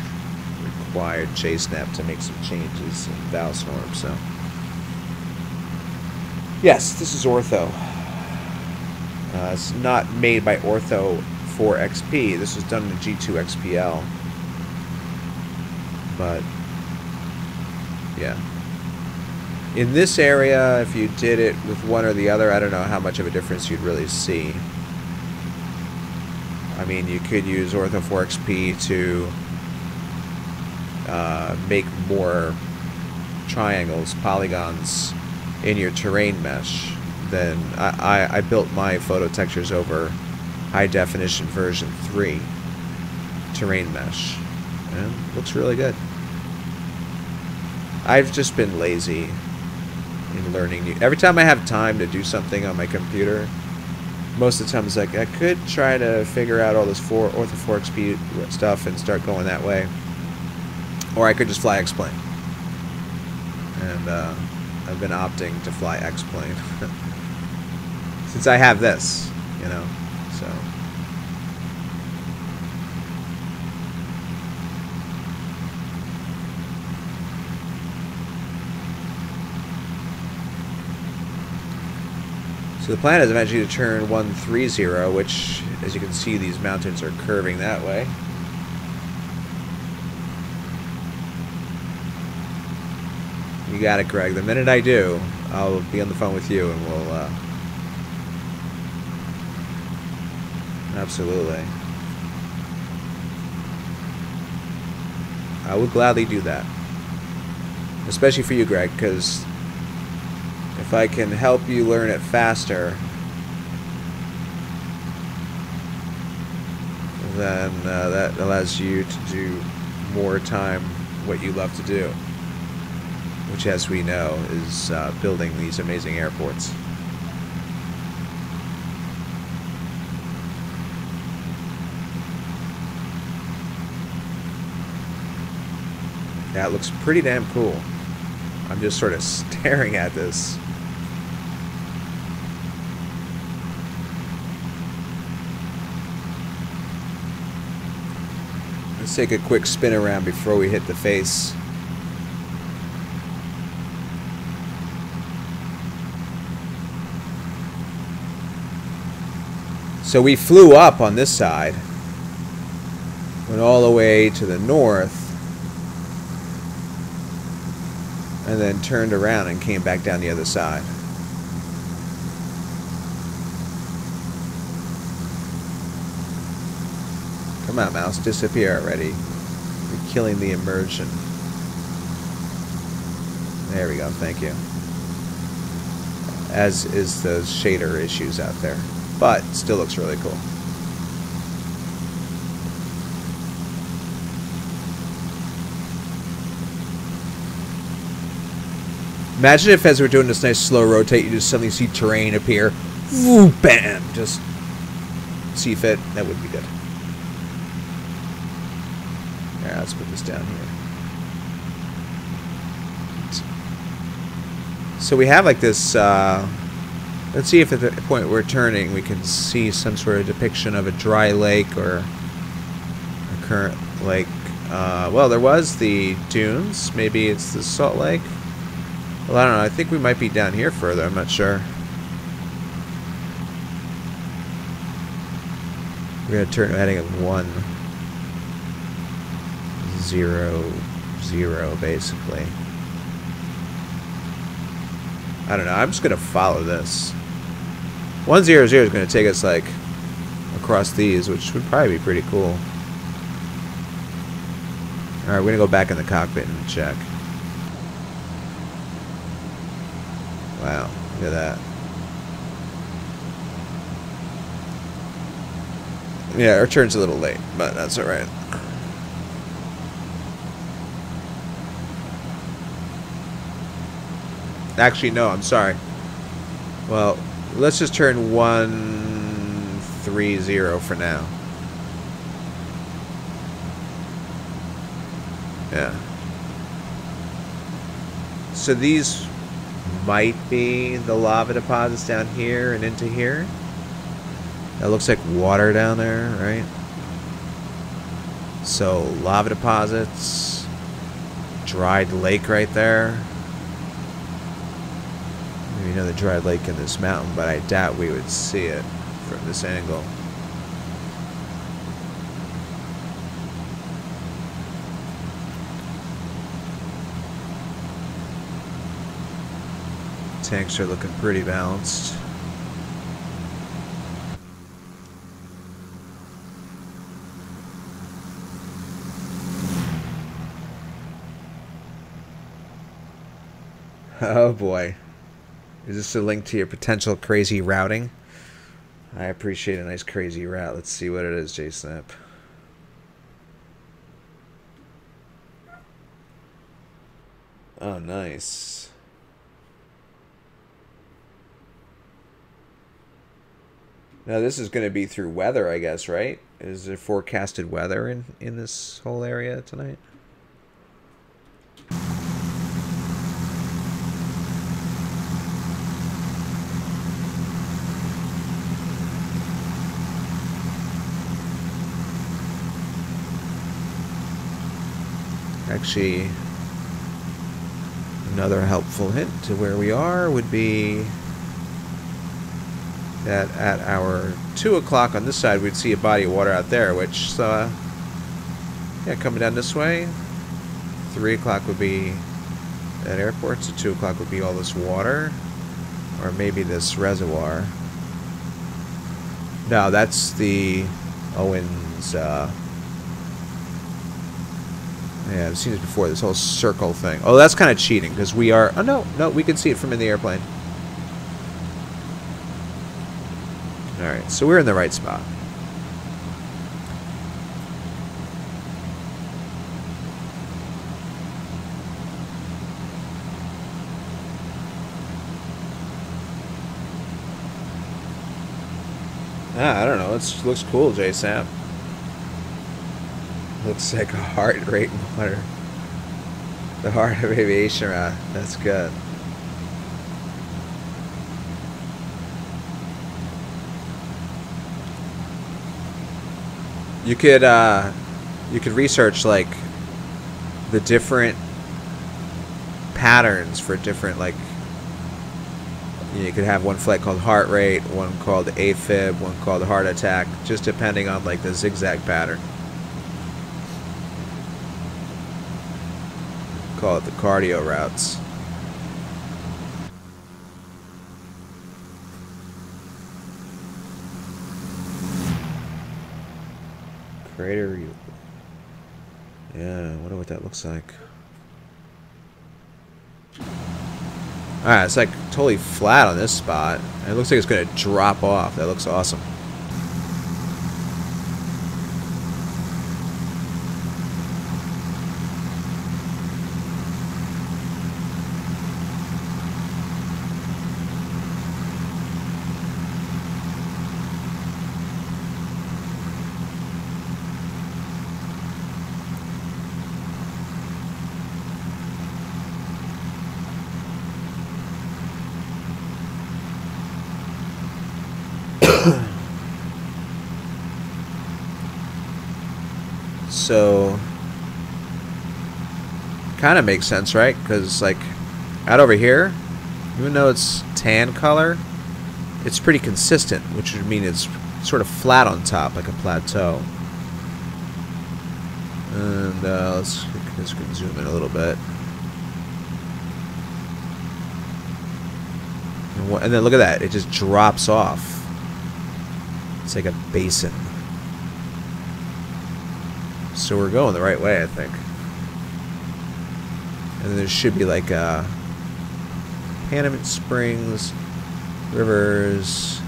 required JSnap to make some changes in Valsnorb, so. Yes, this is Ortho. It's not made by Ortho for XP. This was done in the G2 XPL. But, yeah. In this area, if you did it with one or the other, I don't know how much of a difference you'd really see. I mean, you could use Ortho 4XP to make more triangles, polygons in your terrain mesh. Then I built my photo textures over high definition version 3 terrain mesh, and it looks really good. I've just been lazy in learning new. Every time I have time to do something on my computer, most of the time it's like I could try to figure out all this Ortho 4XP stuff and start going that way, or I could just fly X-Plane. And I've been opting to fly X-Plane since I have this, you know. So. So the plan is eventually to turn 130, which, as you can see, these mountains are curving that way. You got it, Greg. The minute I do, I'll be on the phone with you and we'll, absolutely. I would gladly do that. Especially for you, Greg, because if I can help you learn it faster, then that allows you to do more time what you love to do, which, as we know, is building these amazing airports. Yeah, it looks pretty damn cool. I'm just sort of staring at this. Let's take a quick spin around before we hit the face. So we flew up on this side, went all the way to the north, and then turned around and came back down the other side. Come on, mouse, disappear already. You're killing the immersion. There we go, thank you. As is the shader issues out there. But still looks really cool. Imagine if, as we're doing this nice slow rotate, you just suddenly see terrain appear. Woo, bam! Just see fit. That would be good. Yeah, let's put this down here. So we have like this. Let's see if at the point we're turning, we can see some sort of depiction of a dry lake or a current lake. Well, there was the dunes. Maybe it's the Salt Lake. Well, I don't know. I think we might be down here further. I'm not sure. We're going to turn heading of 1-0-0, basically. I don't know. I'm just going to follow this. 1-0-0 is going to take us, like, across these, which would probably be pretty cool. Alright, we're gonna go back in the cockpit and check. Wow, look at that. Yeah, our turn's a little late, but that's alright. Actually, no, I'm sorry. Well, let's just turn 130 for now. Yeah. So these might be the lava deposits down here and into here. That looks like water down there, right? So lava deposits, dried lake right there. Maybe another dried lake in this mountain, but I doubt we would see it from this angle. Tanks are looking pretty balanced. Oh boy. Is this a link to your potential crazy routing? I appreciate a nice crazy route. Let's see what it is, JSnap. Oh, nice. Now this is going to be through weather, I guess, right? Is there forecasted weather in this whole area tonight? Actually, another helpful hint to where we are would be that at our 2 o'clock on this side, we'd see a body of water out there, which, yeah, coming down this way, 3 o'clock would be at airport, so 2 o'clock would be all this water, or maybe this reservoir. No, that's the Owens, yeah, I've seen it before, this whole circle thing. Oh, that's kind of cheating, because we are... Oh, no, we can see it from in the airplane. Alright, so we're in the right spot. I don't know, it looks cool, JSAP. Looks like a heart rate monitor. The heart of aviation route. That's good. You could research like the different patterns for different, like, you could have one flight called heart rate, one called AFib, one called heart attack, just depending on like the zigzag pattern. Call it the cardio routes. Crater. Yeah, I wonder what that looks like. Alright, it's like totally flat on this spot. It looks like it's going to drop off. That looks awesome. So, kind of makes sense, right? Because, like, out over here, even though it's tan color, it's pretty consistent, which would mean it's sort of flat on top, like a plateau. And let's zoom in a little bit. And then look at that, it just drops off. It's like a basin. So we're going the right way, I think. then there should be like Panamint Springs, Rivers,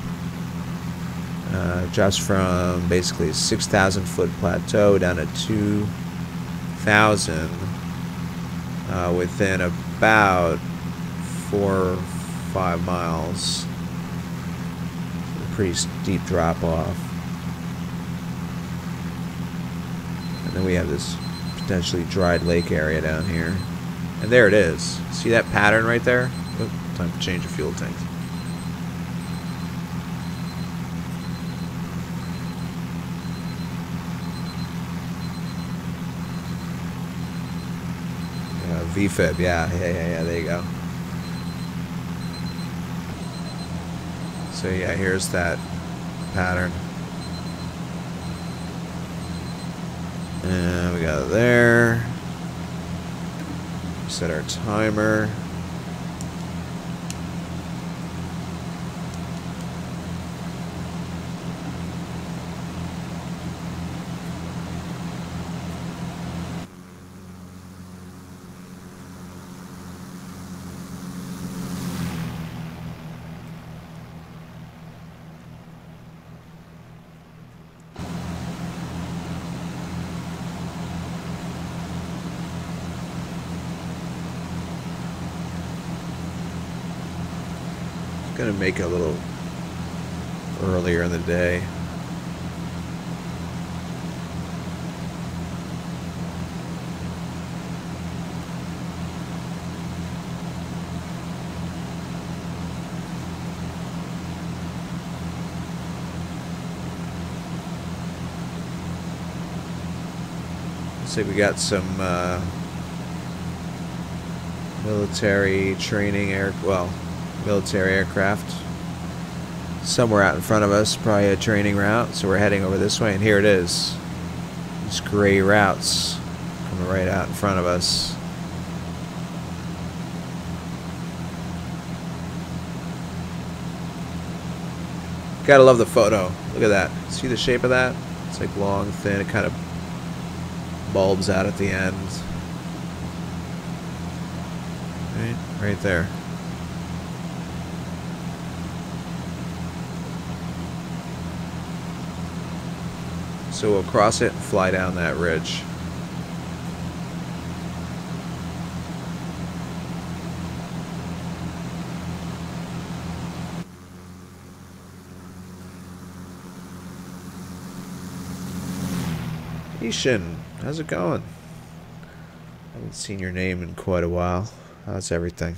drops from basically 6,000 foot plateau down to 2,000 within about 4 or 5 miles. A pretty steep drop off. And then we have this potentially dried lake area down here. And there it is. See that pattern right there? Oh, time to change the fuel tank. VFib, yeah, there you go. So yeah, here's that pattern. And we got it there. Set our timer. Gonna make it a little earlier in the day. Looks like we got some military training military aircraft somewhere out in front of us, probably a training route, so we're heading over this way, and here it is. These gray routes coming right out in front of us. Gotta love the photo. Look at that. See the shape of that? It's like long, thin, it kind of bulbs out at the end. Right there. So we'll cross it and fly down that ridge. Ishin, how's it going? I haven't seen your name in quite a while. How's everything?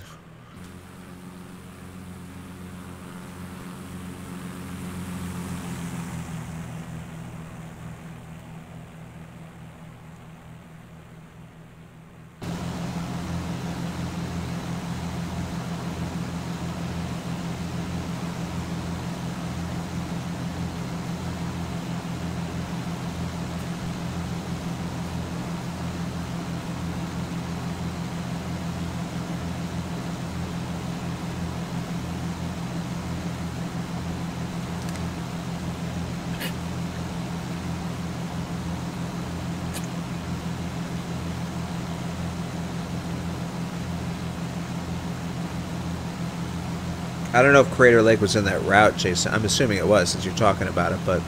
I don't know if Crater Lake was in that route, Jason. I'm assuming it was, since you're talking about it, but...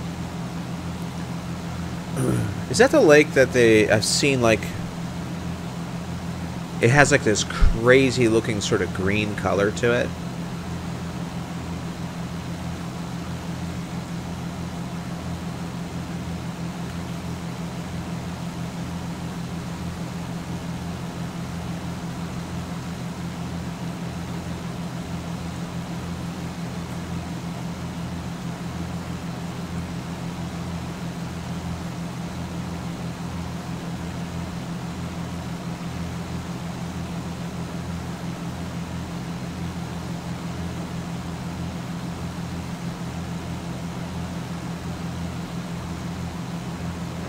Is that the lake that I've seen, like... It has, like, this crazy-looking sort of green color to it?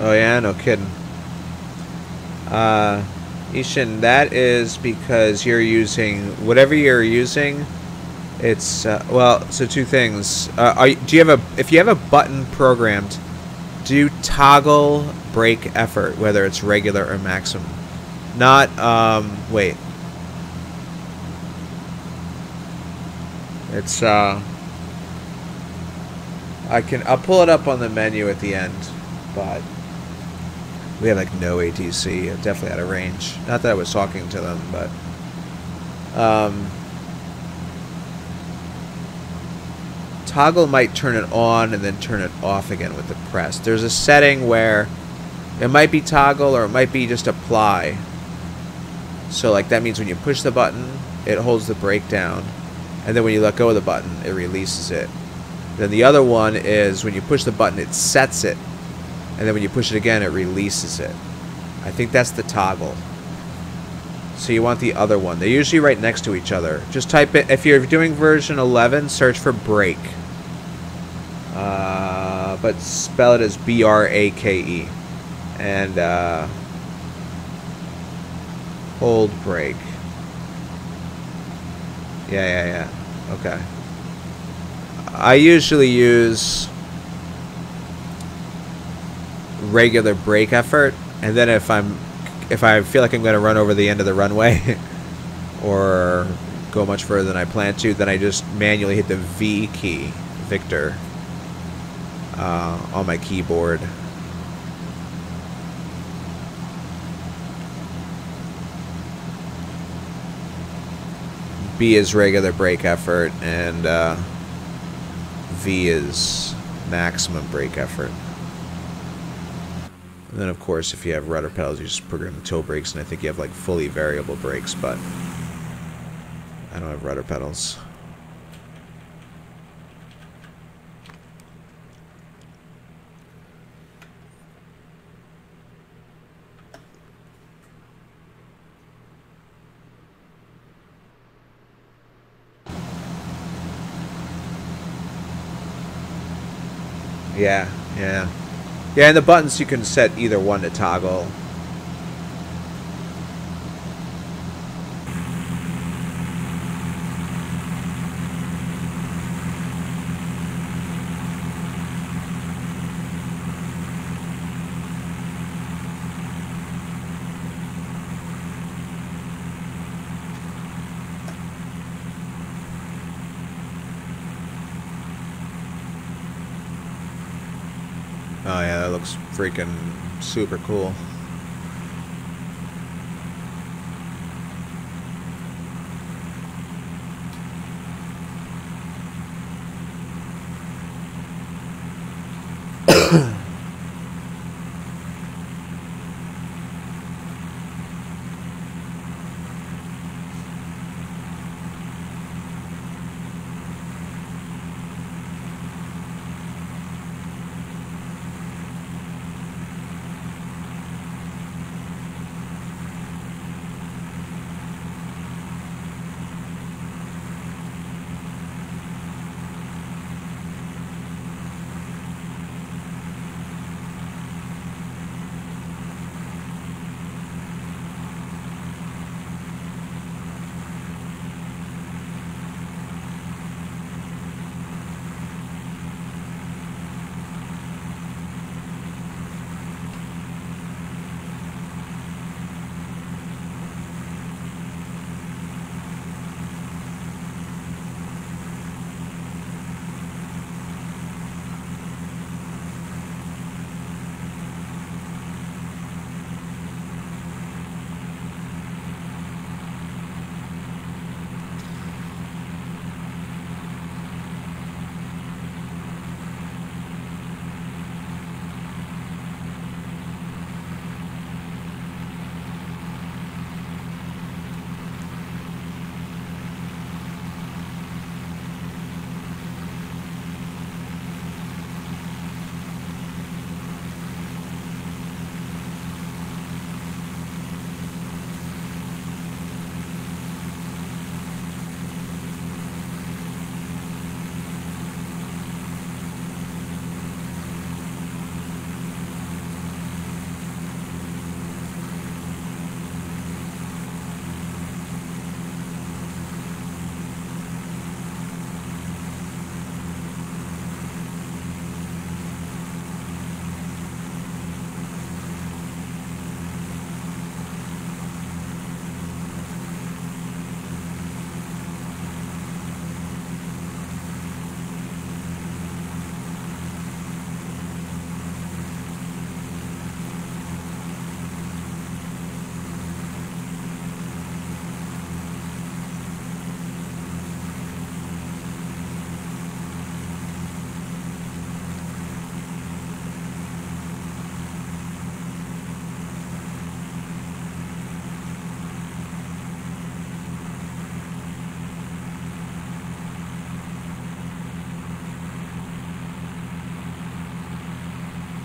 Oh yeah, no kidding. Ishin, that is because you're using whatever you're using. It's well, so two things. Do you have if you have a button programmed, do toggle brake effort, whether it's regular or maximum. Not wait. It's I'll pull it up on the menu at the end, but we have like no ATC, definitely out of range. Not that I was talking to them, but toggle might turn it on and then turn it off again with the press. There's a setting where it might be toggle or it might be just apply. So like that means when you push the button, it holds the brake down, and then when you let go of the button, it releases it. Then the other one is when you push the button, it sets it, and then when you push it again, it releases it. I think that's the toggle. So you want the other one. They're usually right next to each other. Just type it, if you're doing version 11, search for brake. But spell it as B-R-A-K-E. And hold brake. Yeah. Okay. I usually use regular brake effort, and then if I feel like I'm going to run over the end of the runway or go much further than I plan to, then I just manually hit the V key, Victor, on my keyboard. B is regular brake effort, and V is maximum brake effort. And then, of course, if you have rudder pedals, you just program the toe brakes, and I think you have like fully variable brakes, but I don't have rudder pedals. Yeah, and the buttons you can set either one to toggle. Oh yeah, that looks freaking super cool.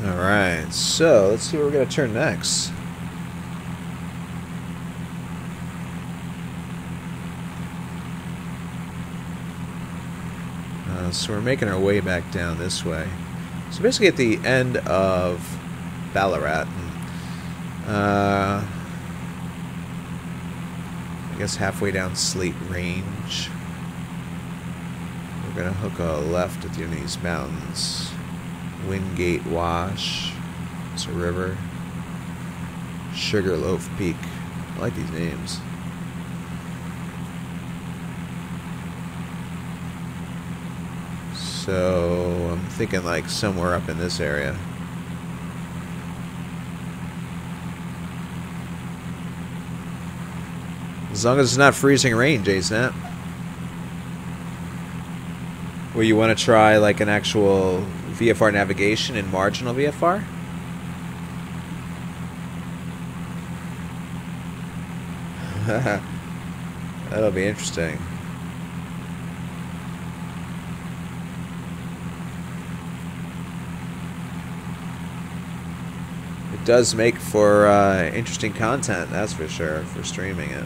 Alright, so let's see where we're going to turn next. So we're making our way back down this way. So basically at the end of Ballarat. I guess halfway down Slate Range. We're going to hook a left at the end of these mountains. Wingate Wash. It's a river. Sugarloaf Peak. I like these names. So I'm thinking like somewhere up in this area. As long as it's not freezing rain, J-Snap. Where you want to try like an actual VFR navigation in marginal VFR? That'll be interesting. It does make for interesting content, that's for sure, for streaming it.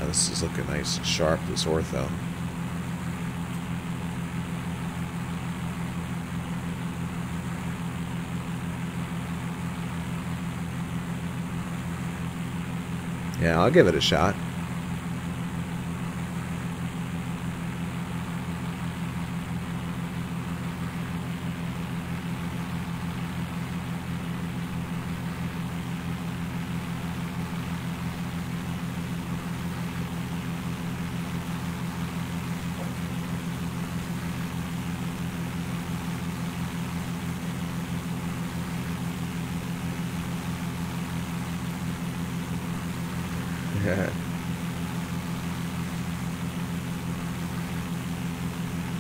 This is looking nice and sharp, this ortho. Yeah, I'll give it a shot.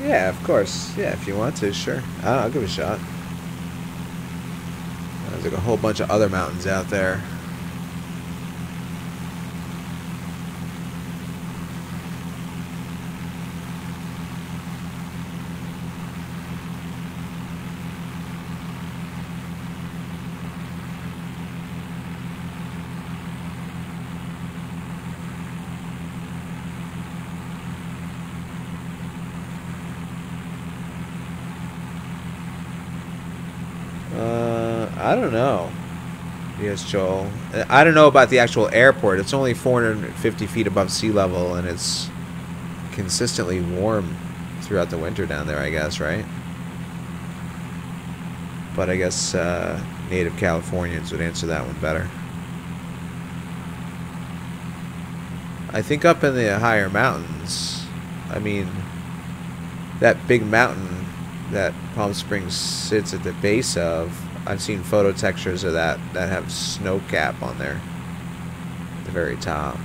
Yeah, of course. Yeah, if you want to, sure. I'll give it a shot. There's like a whole bunch of other mountains out there. I don't know. Yes, Joel. I don't know about the actual airport. It's only 450 feet above sea level, and it's consistently warm throughout the winter down there, I guess, right? But I guess native Californians would answer that one better. I think up in the higher mountains, I mean, that big mountain that Palm Springs sits at the base of, I've seen photo textures of that have snow cap on there at the very top.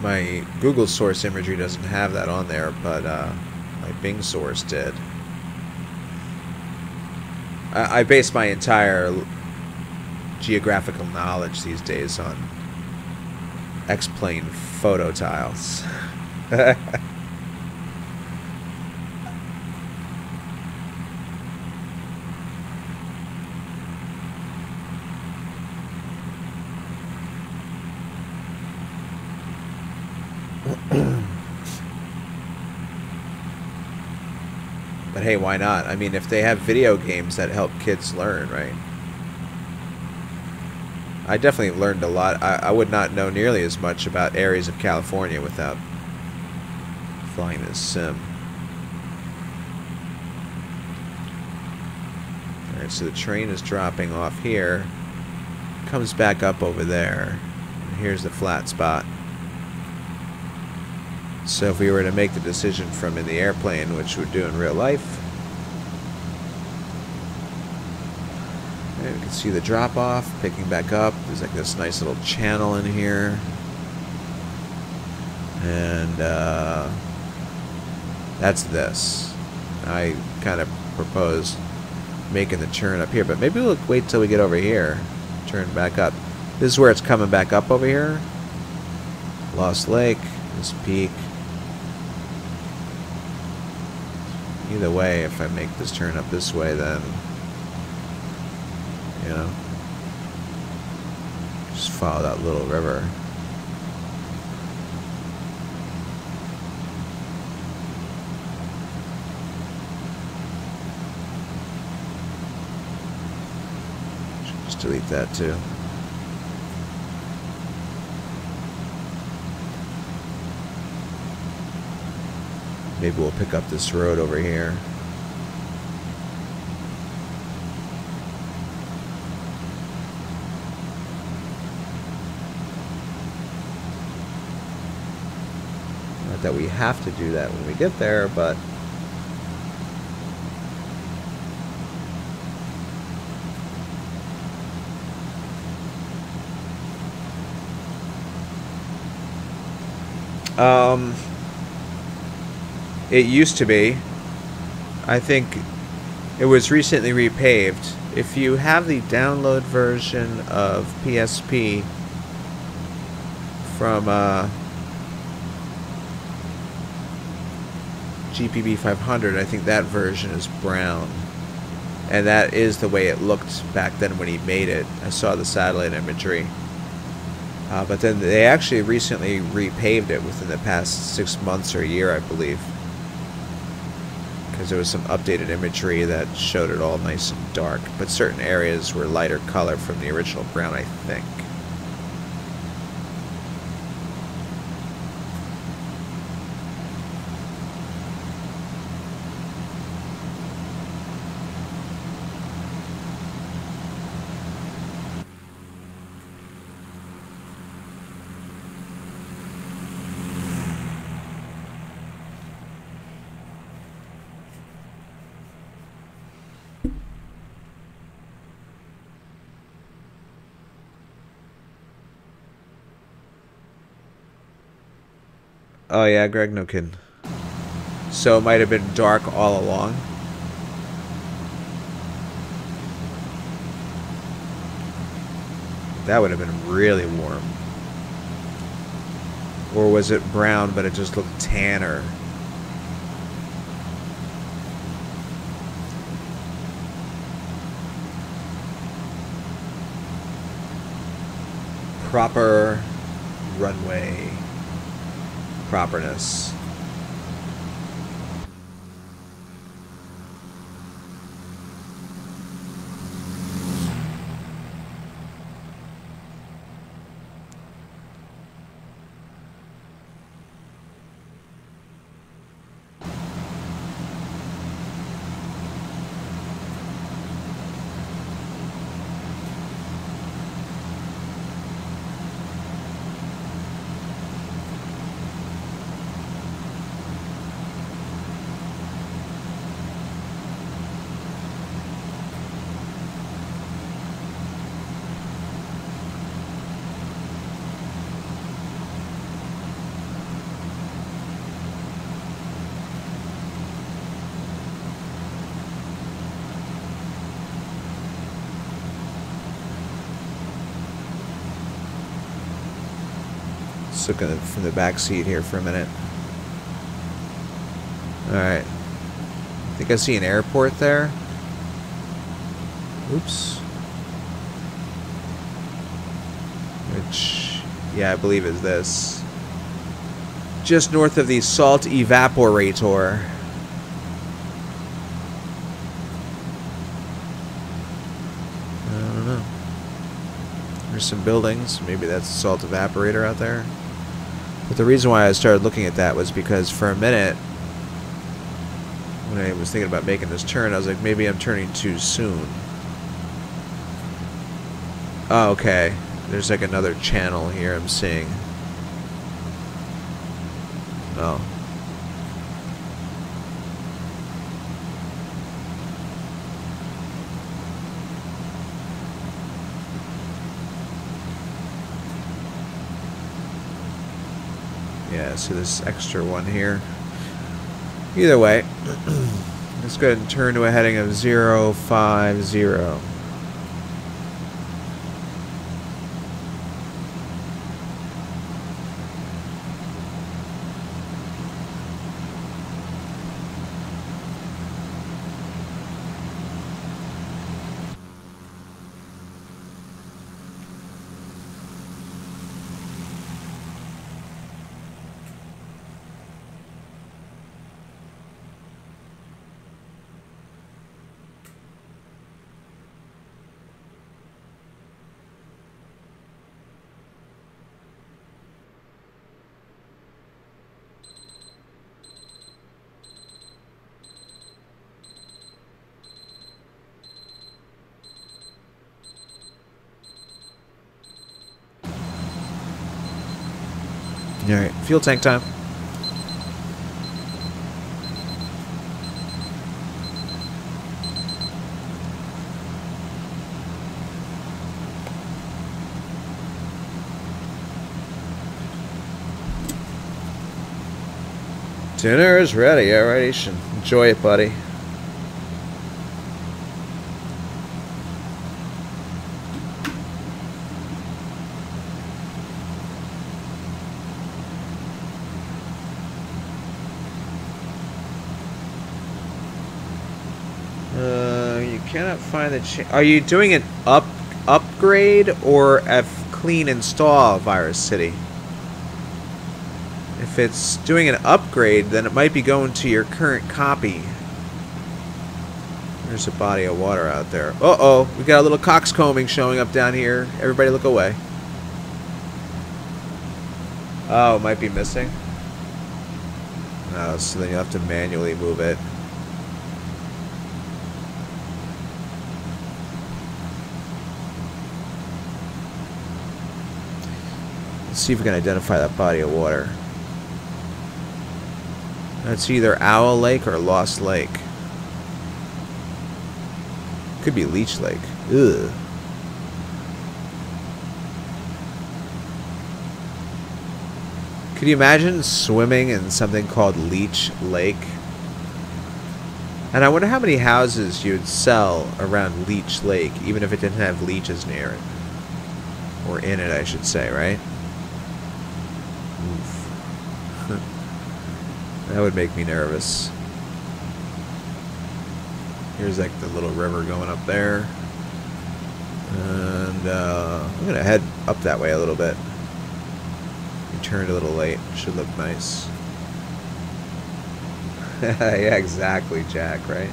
My Google source imagery doesn't have that on there, but my Bing source did. I base my entire geographical knowledge these days on X-plane photo tiles. But hey, why not? I mean, if they have video games that help kids learn, right? I definitely learned a lot. I would not know nearly as much about areas of California without flying this sim. Alright, so the train is dropping off here. Comes back up over there. And here's the flat spot. So if we were to make the decision from in the airplane, which we'd do in real life, and we can see the drop off, picking back up. There's like this nice little channel in here. And that's this. I kind of proposed making the turn up here, but maybe we'll wait till we get over here. Turn back up. This is where it's coming back up over here. Lost Lake, this peak. Either way, if I make this turn up this way, then, you know, just follow that little river. Just delete that too. Maybe we'll pick up this road over here. Not that we have to do that when we get there, but it used to be. I think it was recently repaved. If you have the download version of PSP from GPB 500, I think that version is brown. And that is the way it looked back then when he made it. I saw the satellite imagery. But then they actually recently repaved it within the past 6 months or a year, I believe. Because there was some updated imagery that showed it all nice and dark. But certain areas were lighter color from the original brown, I think. Oh yeah, Greg, no kidding. So it might have been dark all along. That would have been really warm. Or was it brown, but it just looked tanner? Proper runway properness. Look at it from the back seat here for a minute. Alright. I think I see an airport there. Oops. Which, yeah, I believe is this. Just north of the salt evaporator. I don't know. There's some buildings. Maybe that's the salt evaporator out there. But the reason why I started looking at that was because for a minute, when I was thinking about making this turn, I was like, maybe I'm turning too soon. Oh, okay. There's like another channel here I'm seeing. Oh. Yeah, so this extra one here. Either way, let's go ahead and turn to a heading of 050. Alright, fuel tank time. Dinner is ready. Alright, enjoy it, buddy. You cannot find the Are you doing an upgrade or a clean install, Virus City? If it's doing an upgrade, then it might be going to your current copy. There's a body of water out there. Uh-oh, we got a little coxcombing showing up down here. Everybody look away. Oh, it might be missing. No, so then you'll have to manually move it. Let's see if we can identify that body of water. That's either Owl Lake or Lost Lake. Could be Leech Lake. Ugh. Could you imagine swimming in something called Leech Lake? And I wonder how many houses you'd sell around Leech Lake, even if it didn't have leeches near it. Or in it, I should say, right? Oof. That would make me nervous. Here's like the little river going up there. And I'm going to head up that way a little bit. We turned a little late. Should look nice. Yeah, exactly, Jack, right?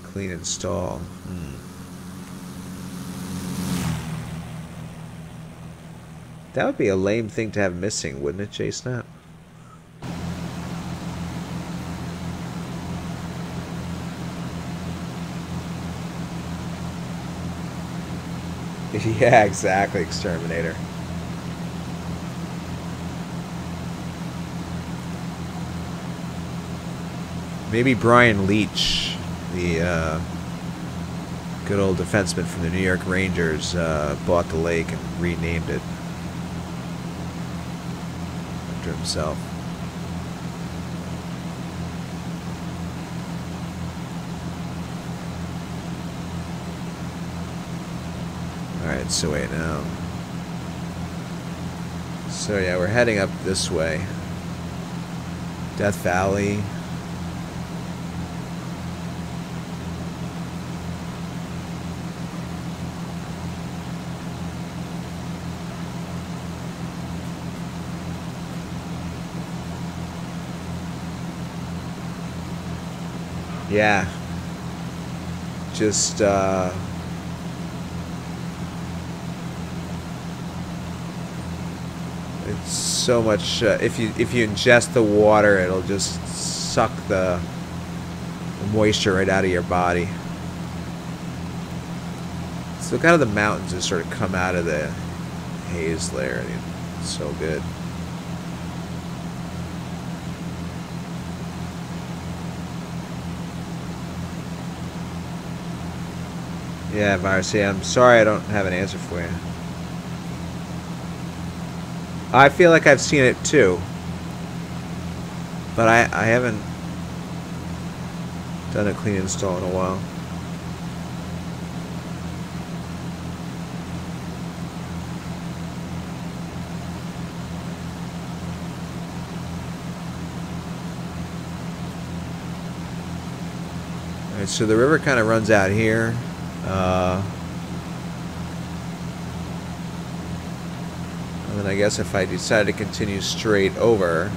Clean install. That would be a lame thing to have missing, wouldn't it, J-Snap? Yeah, exactly, Exterminator. Maybe Brian Leach, the good old defenseman from the New York Rangers, bought the lake and renamed it after himself. Alright, so wait now. So yeah, we're heading up this way. Death Valley. Yeah. Just it's so much if you ingest the water, it'll just suck the moisture right out of your body. So kind of the mountains just sort of come out of the haze layer. It's so good. Yeah, Virus, yeah, I'm sorry I don't have an answer for you. I feel like I've seen it too. But I haven't done a clean install in a while. Alright, so the river kind of runs out here. And then I guess if I decide to continue straight over,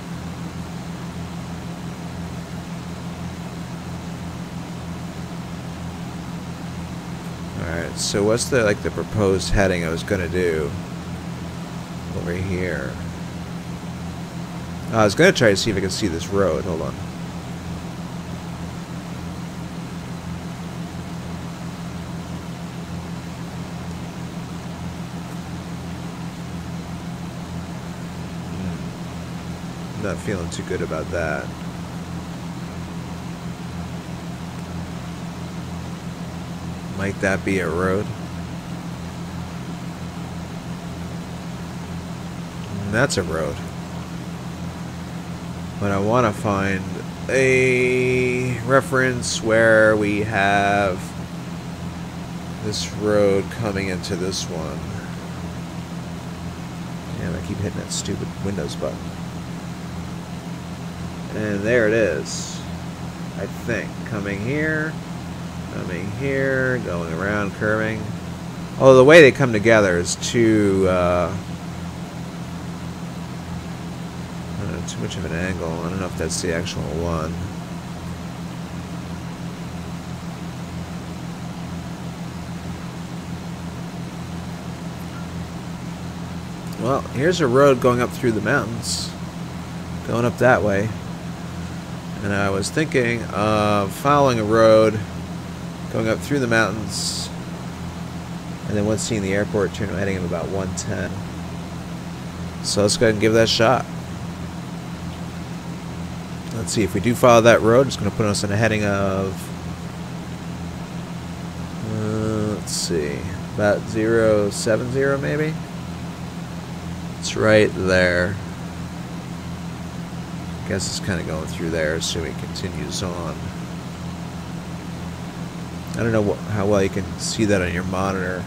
alright, so what's the the proposed heading I was gonna do over here? I was going to try to see if I can see this road. Hold on. Not feeling too good about that. Might that be a road? That's a road. But I want to find a reference where we have this road coming into this one. Damn, I keep hitting that stupid Windows button. And there it is. I think. Coming here, going around, curving. Oh, the way they come together is too, I don't know, too much of an angle. I don't know if that's the actual one. Well, here's a road going up through the mountains. Going up that way. And I was thinking of following a road, going up through the mountains, and then once seeing the airport, heading at about 110. So let's go ahead and give that a shot. Let's see, if we do follow that road, it's going to put us in a heading of, let's see, about 070 maybe? It's right there. I guess it's kind of going through there, assuming it continues on. I don't know how well you can see that on your monitor.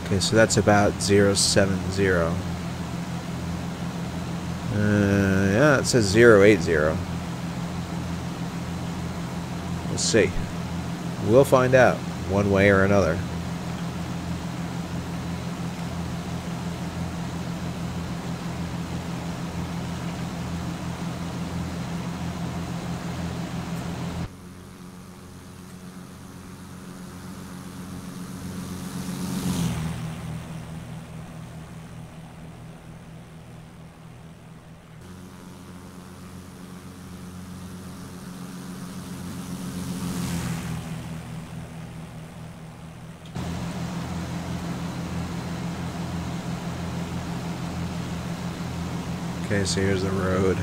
Okay, so that's about 070. Yeah, it says 080. We'll see. We'll find out one way or another. Okay, so here's the road.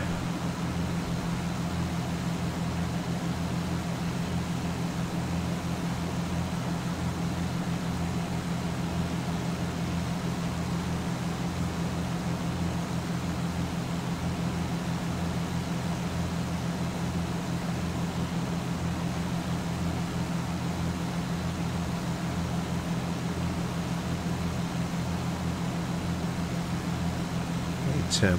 Hey, Tim.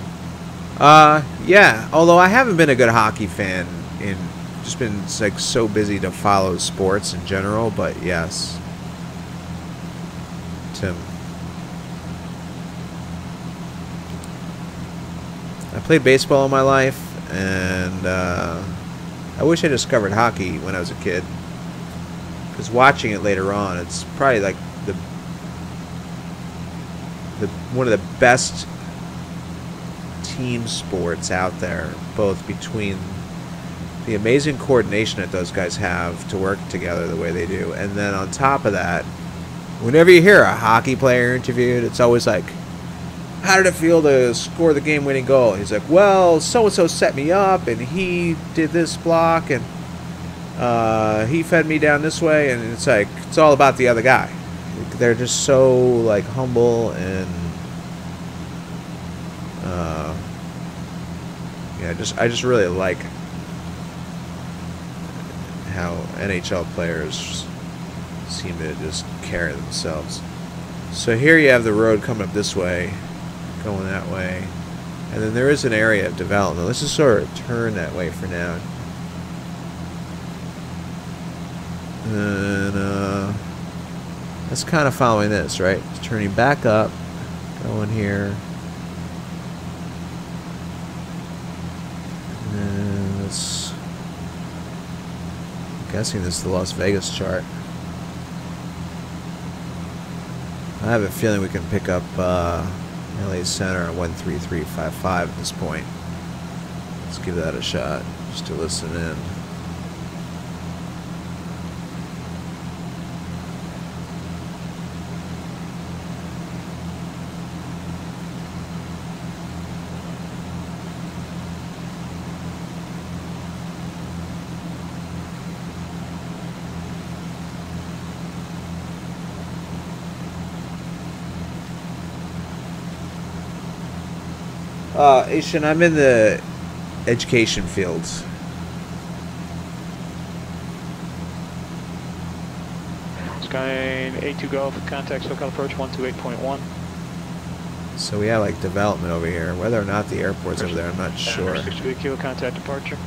Yeah, although I haven't been a good hockey fan in just been like so busy to follow sports in general, but yes. Tim. I played baseball all my life, and I wish I discovered hockey when I was a kid. Because watching it later on, it's probably like one of the best team sports out there, both between the amazing coordination that those guys have to work together the way they do, and then on top of that, whenever you hear a hockey player interviewed, it's always like, how did it feel to score the game-winning goal? He's like, well, so-and-so set me up, and he did this block, and he fed me down this way, and it's like, it's all about the other guy. They're just so, like, humble and yeah, I just really like how NHL players seem to just carry themselves. So here you have the road coming up this way, going that way, and then there is an area of development. Let's just sort of turn that way for now. And That's kind of following this, right? It's turning back up, going here. And then let's... I'm guessing this is the Las Vegas chart. I have a feeling we can pick up LA Center at 13355 at this point. Let's give that a shot, just to listen in. Asian, I'm in the education fields. Skyline 82 Golf, contact SoCal approach 128.1. So we have like development over here. Whether or not the airport's over there, I'm not sure. 68 kilo, contact departure.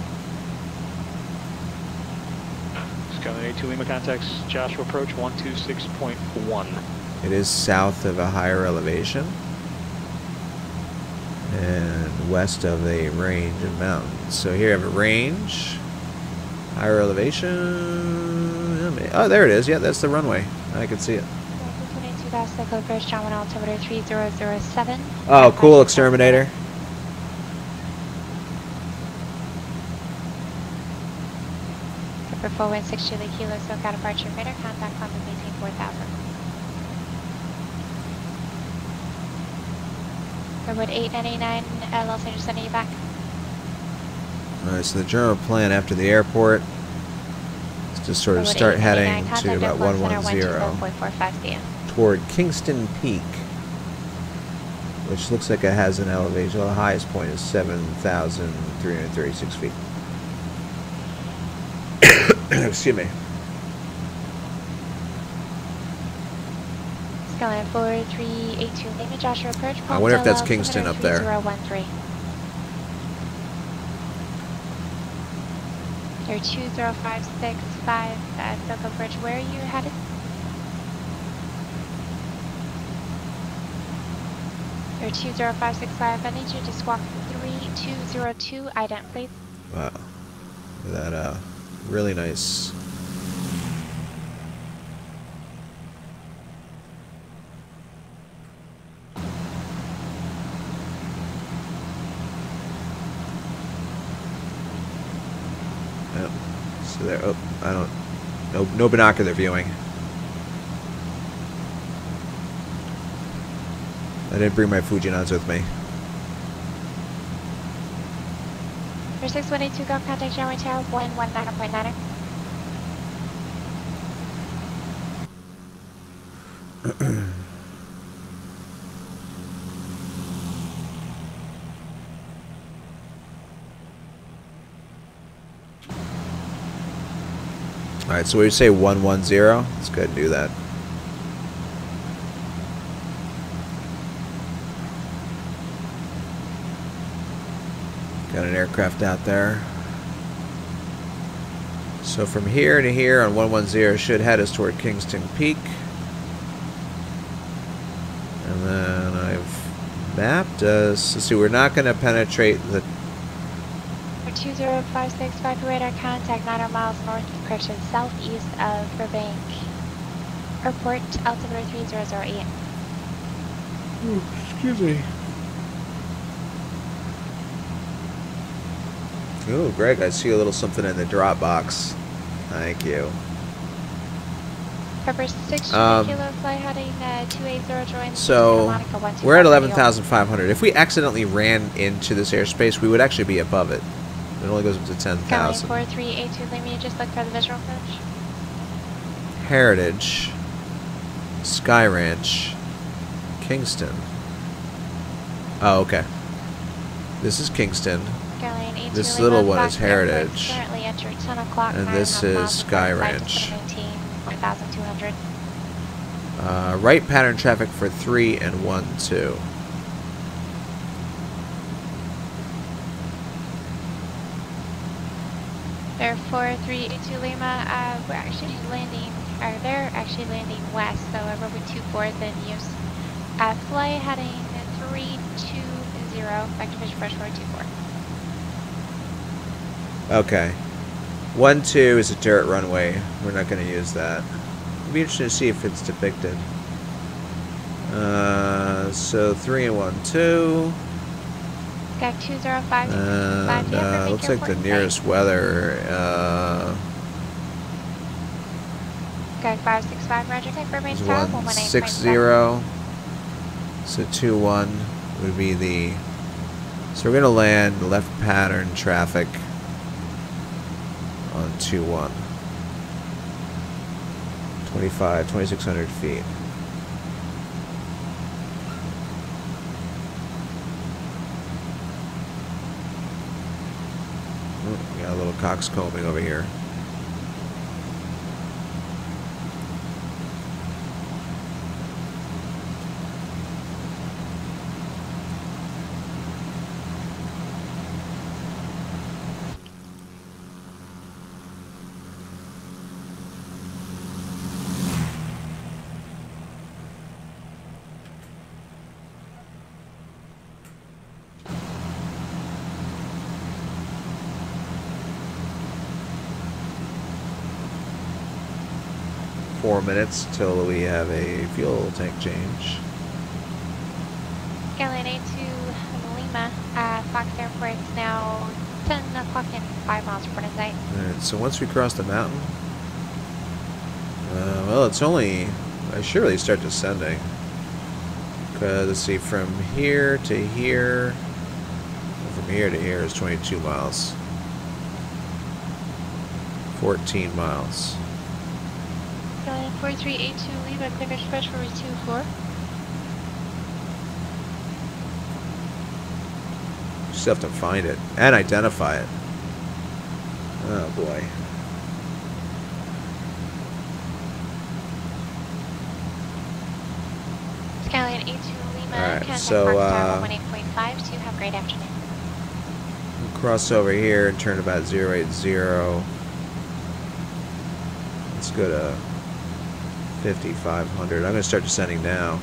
Skyline 82 Lima, contacts Joshua approach 126.1. It is south of a higher elevation and west of a range of mountains. So here I have a range, higher elevation. Oh, there it is. Yeah, that's the runway. I can see it. Oh, cool, exterminator. For 416 Chile Kilo, SoCal departure radar, contact Columbus 184,000. Redwood 899, Los Angeles, sending you back. Alright, so the general plan after the airport is to sort of start heading to about 110 toward Kingston Peak, which looks like it has an elevation. Well, the highest point is 7,336 feet. Excuse me. Skyline 4382 Lima, Joshua approach. I wonder if that's Kingston up there. 3013. You're 20565 at SoCal Bridge. Where are you headed? You're 20565. I need you to squawk 3202. Ident, please. Wow. That really nice. Yep. So there. Oh, I don't. No binocular viewing. I didn't bring my Fujinons with me. For 6182 Golf, contact Runway Tower 119.9. Alright, so we say 110. Let's go ahead and do that. Got an aircraft out there. So from here to here on 110 should head us toward Kingston Peak. And then I've mapped us. Let's see, we're not going to penetrate the... 20565 radar, contact 9 miles north of Christian, southeast of Burbank Airport, altimeter 3008. Excuse me. Ooh, Greg, I see a little something in the drop box. Thank you. Pepper 6 Kilo, fly heading 280, join. So, we're at 11,500. If we accidentally ran into this airspace, we would actually be above it. It only goes up to 10,000. 4382, let me just look for the visual approach. Heritage, Sky Ranch, Kingston. Oh, okay. This is Kingston. This little one is Heritage. Currently entered 10 o'clock. And this is Sky Ranch. Right pattern traffic for 3 and 12. Air 4382 Lima, we're actually landing or they're actually landing west, so over with 24, then use fly heading 320, vector pitch approach 424. Okay. 12 is a dirt runway. We're not going to use that. It'll be interesting to see if it's depicted. So 3 and 12. Got 205. And looks like the nearest weather. Got 565. Roger. Confirm range Is tower 160. So 21 would be the. So we're gonna land left pattern traffic on 21. 2,600 feet. We got a little coxcombing over here. Minutes till we have a fuel tank change. Skyline 82 Lima at Fox Airport. It's now 10 o'clock and 5 miles from Buenos Aires. Alright, so once we cross the mountain, well, it's only, I should really start descending. Because, let's see, from here to here, from here to here is 22 miles. 14 miles. 4382 Lima, clear express for 24. Just have to find it and identify it. Oh boy. Skyline 82 Lima, Alright, contact so, Fox Tower 18.5, so you have a great afternoon. We'll cross over here and turn about 080. Let's go to 5,500. I'm going to start descending now.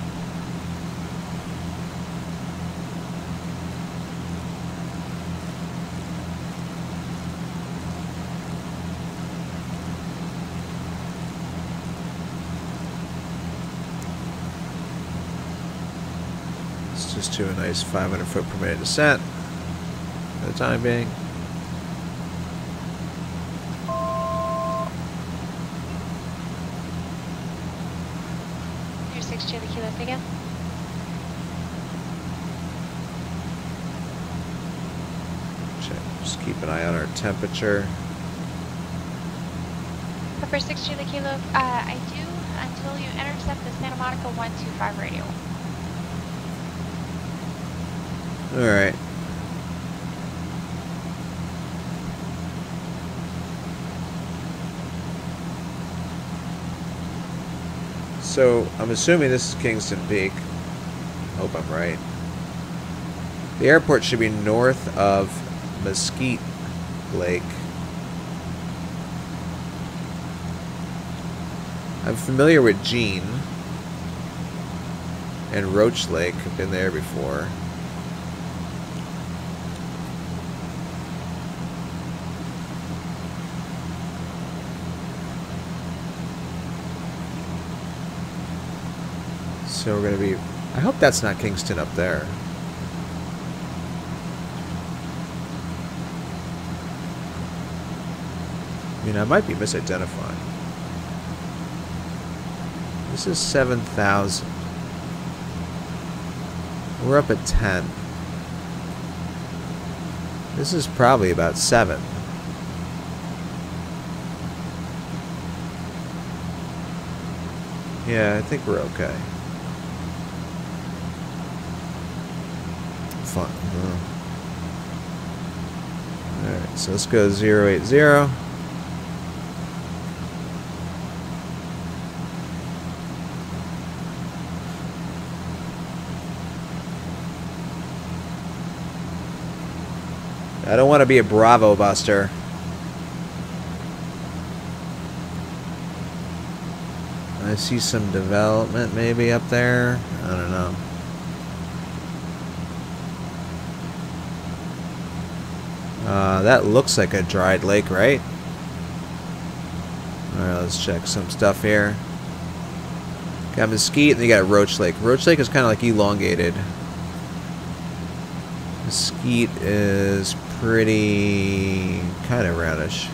Let's just do a nice 500 foot per minute descent for the time being. Chili Kilo again. Check. Just keep an eye on our temperature. Upper 6 Chili Kilo, I do until you intercept the Santa Monica 125 radio. Alright. So, I'm assuming this is Kingston Peak. I hope I'm right. The airport should be north of Mesquite Lake. I'm familiar with Jean and Roach Lake. I've been there before. So we're going to be... I hope that's not Kingston up there. I mean, I might be misidentifying. This is 7,000. We're up at 10. This is probably about 7. Yeah, I think we're okay. Fun. Alright, so let's go 080. I don't want to be a Bravo buster. I see some development maybe up there. I don't know. That looks like a dried lake, right? Alright, let's check some stuff here. Got Mesquite, and then you got Roach Lake. Roach Lake is kind of like elongated. Mesquite is pretty kind of roundish.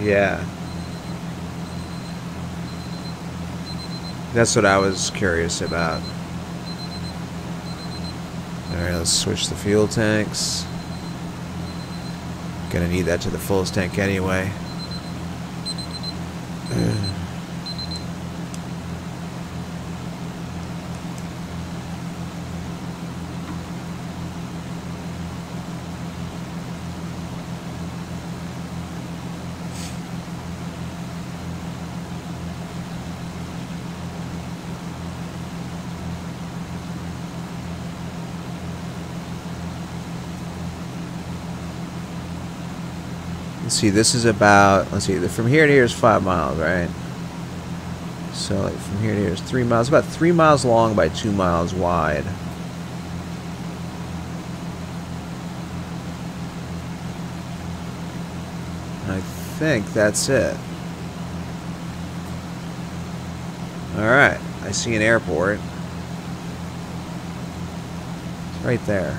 Yeah. That's what I was curious about. Alright, let's switch the fuel tanks. Gonna need that to the fullest tank anyway. Let's see, this is about, let's see, from here to here is 5 miles, right? So like from here to here is 3 miles, about 3 miles long by 2 miles wide. I think that's it. Alright, I see an airport. It's right there.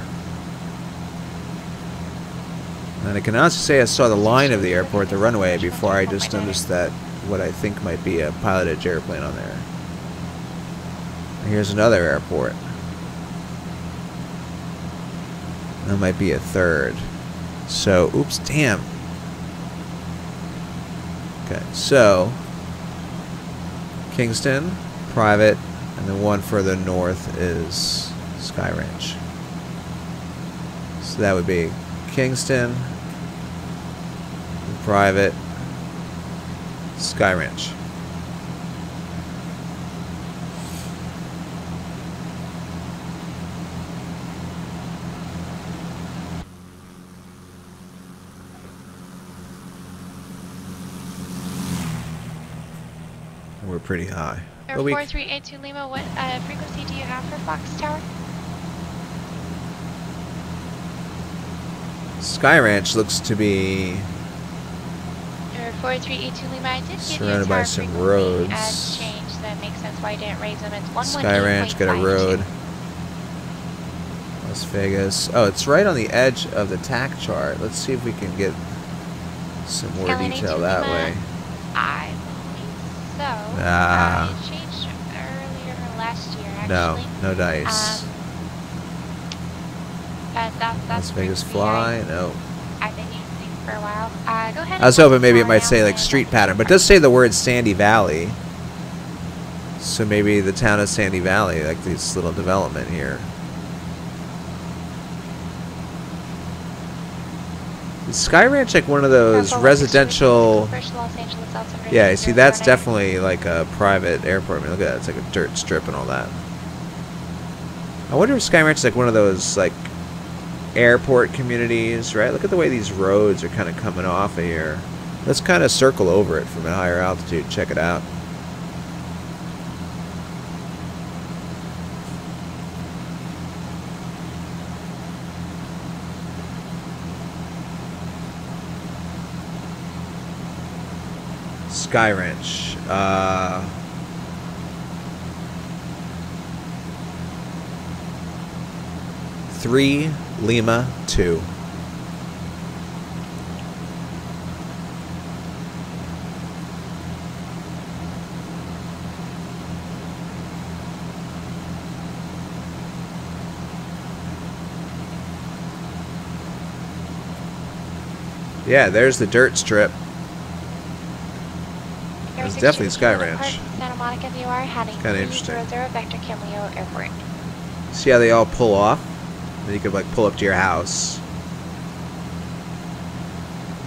And I can honestly say I saw the line of the airport, the runway, before I just noticed that what I think might be a piloted airplane on there. Here's another airport. That might be a third. So, oops, damn. Okay, so Kingston, private, and the one further north is Sky Ranch. So that would be Kingston, private, Sky Ranch. We're pretty high. Air 4382 Lima, what frequency do you have for Fox Tower? Sky Ranch looks to be Air 4382 Lima, I did give you surrounded a by tower some frequency roads. as changed, so that makes sense why I didn't raise them. It's 118.52. Sky Ranch got a road. Las Vegas. Oh, it's right on the edge of the TAC chart. Let's see if we can get some more detail that way. I believe so. Ah. It changed earlier last year, actually. No, no dice. That's Las Vegas Fly? No. I've been using for a while. Go ahead. I was hoping maybe it might say like street pattern, but it does say the word Sandy Valley. So maybe the town of Sandy Valley, like this little development here. Is Sky Ranch like one of those residential? Yeah, you see, that's definitely like a private airport. I mean, look at that; it's like a dirt strip and all that. I wonder if Sky Ranch is like one of those like airport communities, right? Look at the way these roads are kind of coming off of here. Let's kind of circle over it from a higher altitude. Check it out. Sky Ranch. 3 Lima 2. Yeah, there's the dirt strip. It's definitely Sky Ranch. Santa Monica VOR heading Kind of interesting. 300 Vector Cameo Airport. See how they all pull off? Then you could like pull up to your house.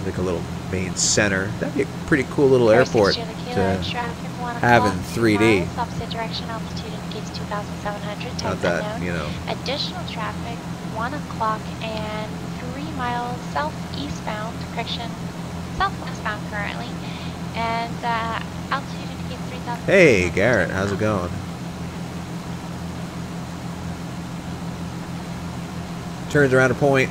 Like a little main center. That'd be a pretty cool little airport to have in 3D. Opposite direction, altitude indicates 2,700, Not type that, unknown. you know. Additional traffic, 1 o'clock and 3 miles southeastbound, correction, southwestbound currently. And altitude indicates 3,000. Hey, Garrett, how's it going? Turns around a point.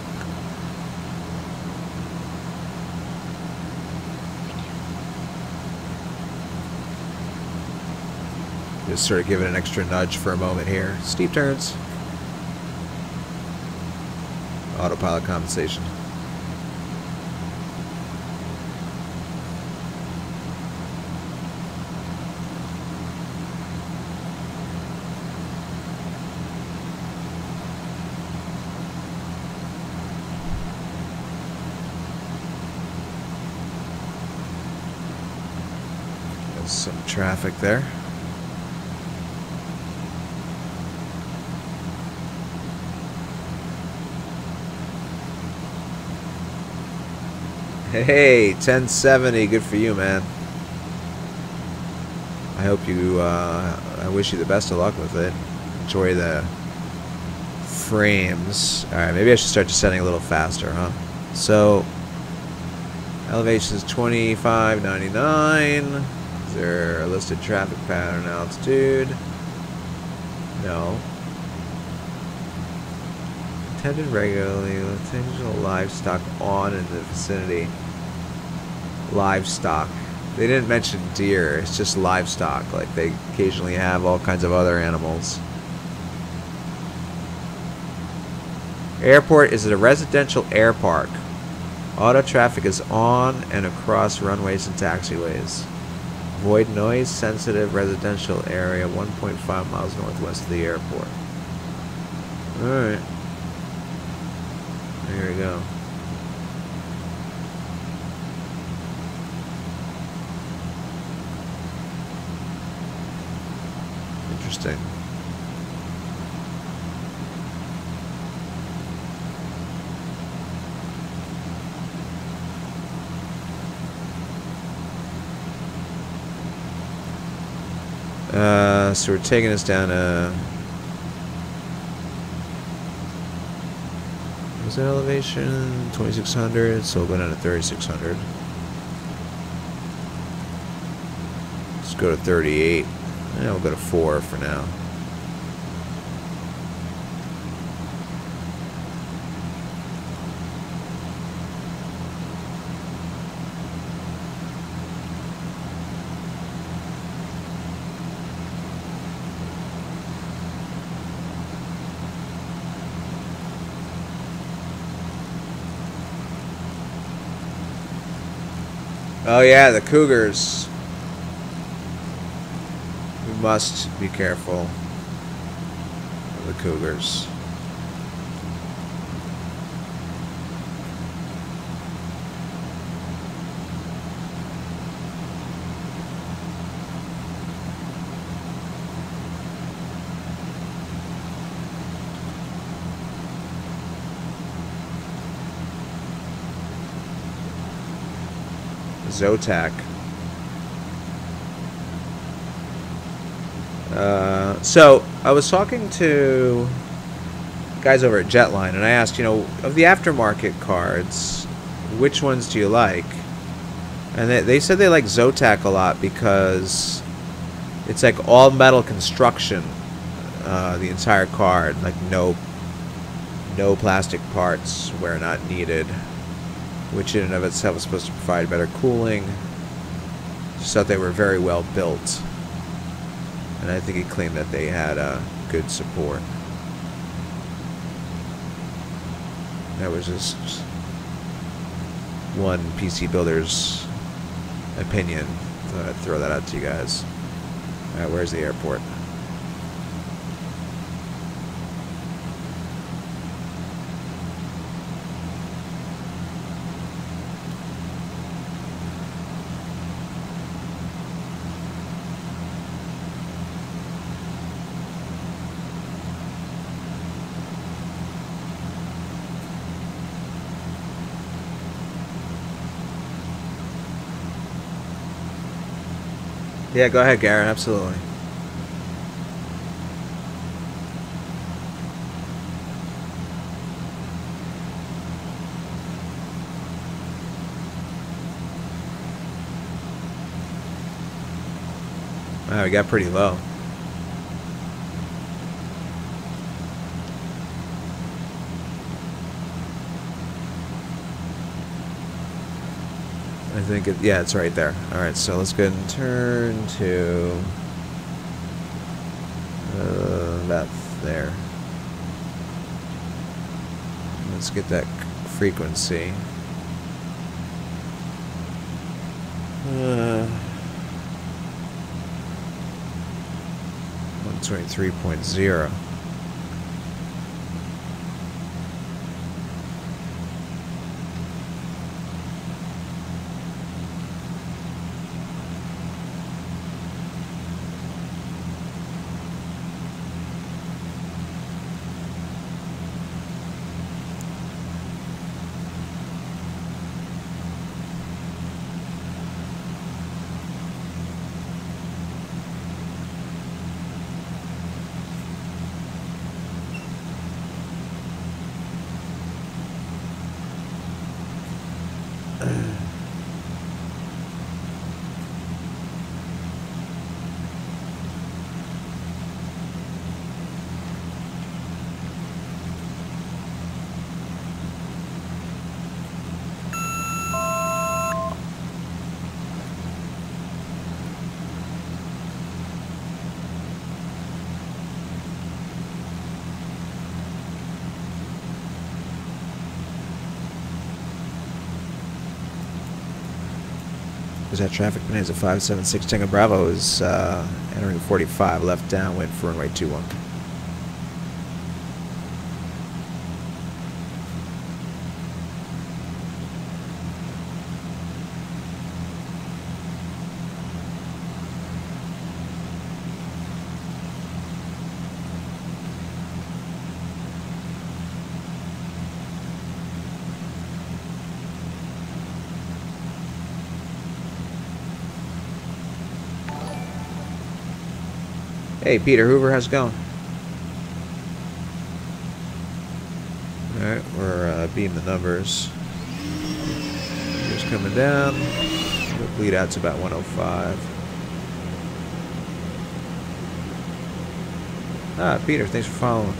Just sort of give it an extra nudge for a moment here. Steep turns. Autopilot compensation. There's some traffic there. Hey, 1070, good for you, man. I hope you, I wish you the best of luck with it. Enjoy the frames. Alright, maybe I should start descending a little faster, huh? So, elevation is 2599. Is there a listed traffic pattern altitude? No. Attended regularly. Potential livestock on in the vicinity. Livestock. They didn't mention deer. It's just livestock. Like they occasionally have all kinds of other animals. Airport is a residential air park. Auto traffic is on and across runways and taxiways. Avoid noise-sensitive residential area 1.5 miles northwest of the airport. Alright. There we go. Interesting. So we're taking us down a... What's that elevation? 2,600, so we'll go down to 3,600. Let's go to 38. Yeah, we'll go to 4 for now. Oh yeah, the cougars. We must be careful of the cougars. Zotac. So I was talking to guys over at Jetline, and I asked, you know, of the aftermarket cards, which ones do you like? And they said they like Zotac a lot because it's like all metal construction, the entire card, like no plastic parts where not needed, which in and of itself is supposed to provide better cooling. Just thought they were very well built. And I think he claimed that they had good support. That was just one PC builder's opinion. Thought I'd throw that out to you guys. Alright, where's the airport? Yeah, go ahead, Garrett. Absolutely. Wow, we got pretty low. I think it, yeah, it's right there. Alright, so let's go ahead and turn to about there. Let's get that frequency. 123.0. Was that traffic? Bonanza 576 Tango Bravo is entering 45, left downwind for runway 21. Hey, Peter Hoover, how's it going? Alright, we're beating the numbers. Just coming down. We'll bleed out to about 105. Ah, Peter, thanks for following.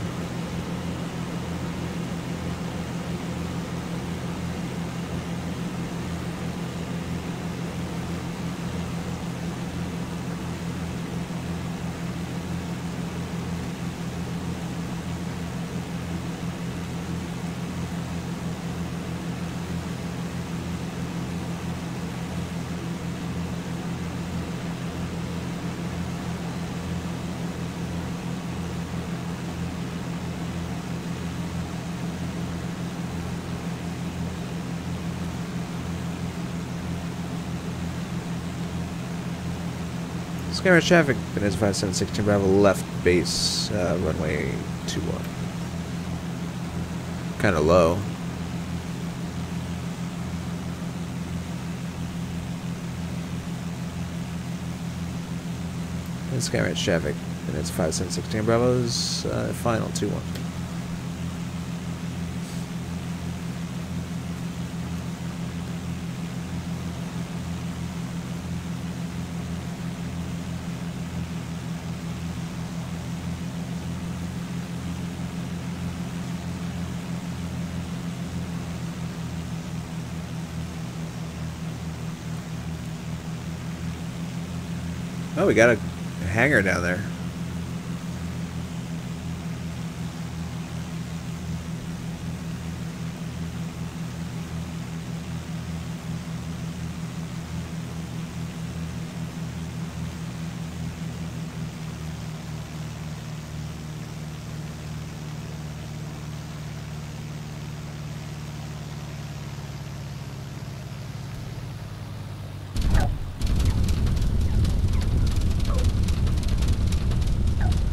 Skyrim traffic, Bonanza 5716 Bravo left base, runway 21. Kind of low. And Skyrim traffic, Bonanza 5716 Bravo's final 21. Oh, we got a hangar down there.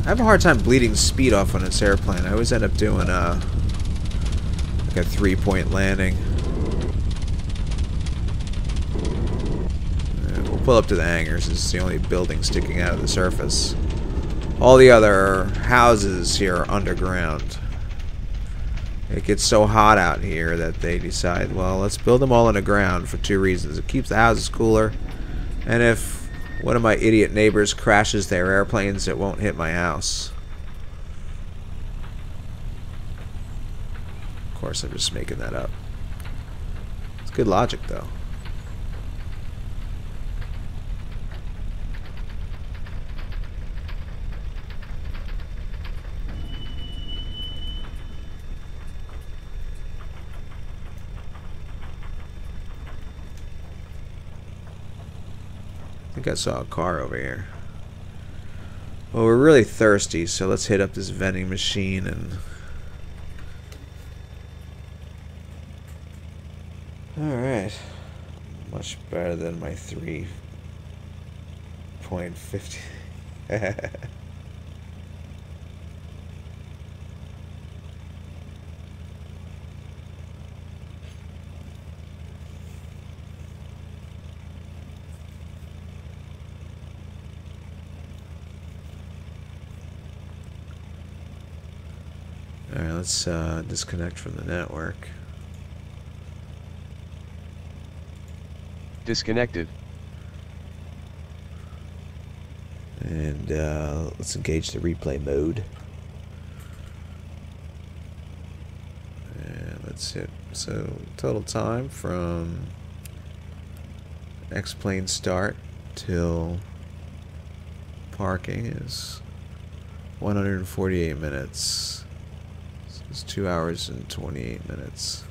I have a hard time bleeding speed off on this airplane. I always end up doing like a 3-point landing. We'll pull up to the hangars. This is the only building sticking out of the surface. All the other houses here are underground. It gets so hot out here that they decide, well, let's build them all underground for two reasons. It keeps the houses cooler, and if One of my idiot neighbors crashes their airplanes, it won't hit my house. Of course, I'm just making that up. It's good logic, though. I think I saw a car over here. Well, we're really thirsty, so let's hit up this vending machine and... Alright. Much better than my 3.50. Alright, let's disconnect from the network. Disconnected. And let's engage the replay mode. And let's hit. So total time from X-plane start till parking is 148 minutes. So it's 2 hours and 28 minutes.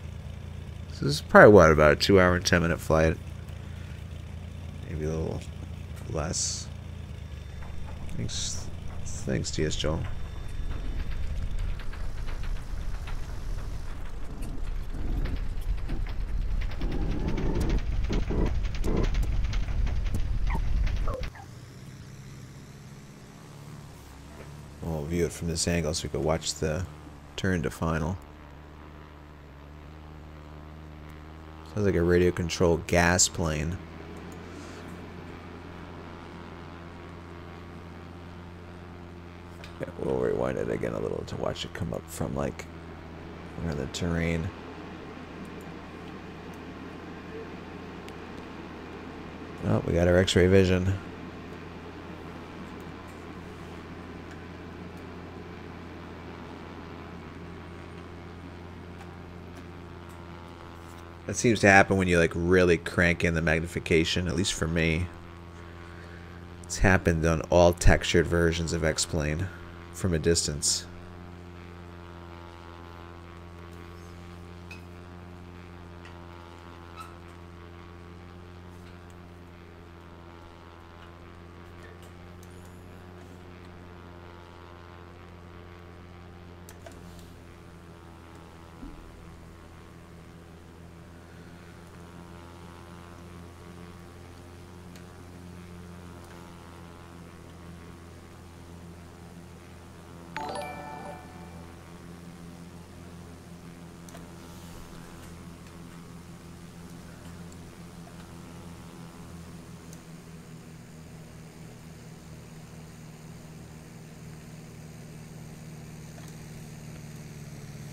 So this is probably what, about a 2 hour and 10 minute flight. Maybe a little less. Thanks, TS Joel. We'll view it from this angle so we can watch the turn to final. Sounds like a radio-controlled gas plane. Yeah, we'll rewind it again a little to watch it come up from like where the terrain. Oh, we got our X-ray vision. That seems to happen when you like really crank in the magnification, at least for me. It's happened on all textured versions of X-Plane from a distance.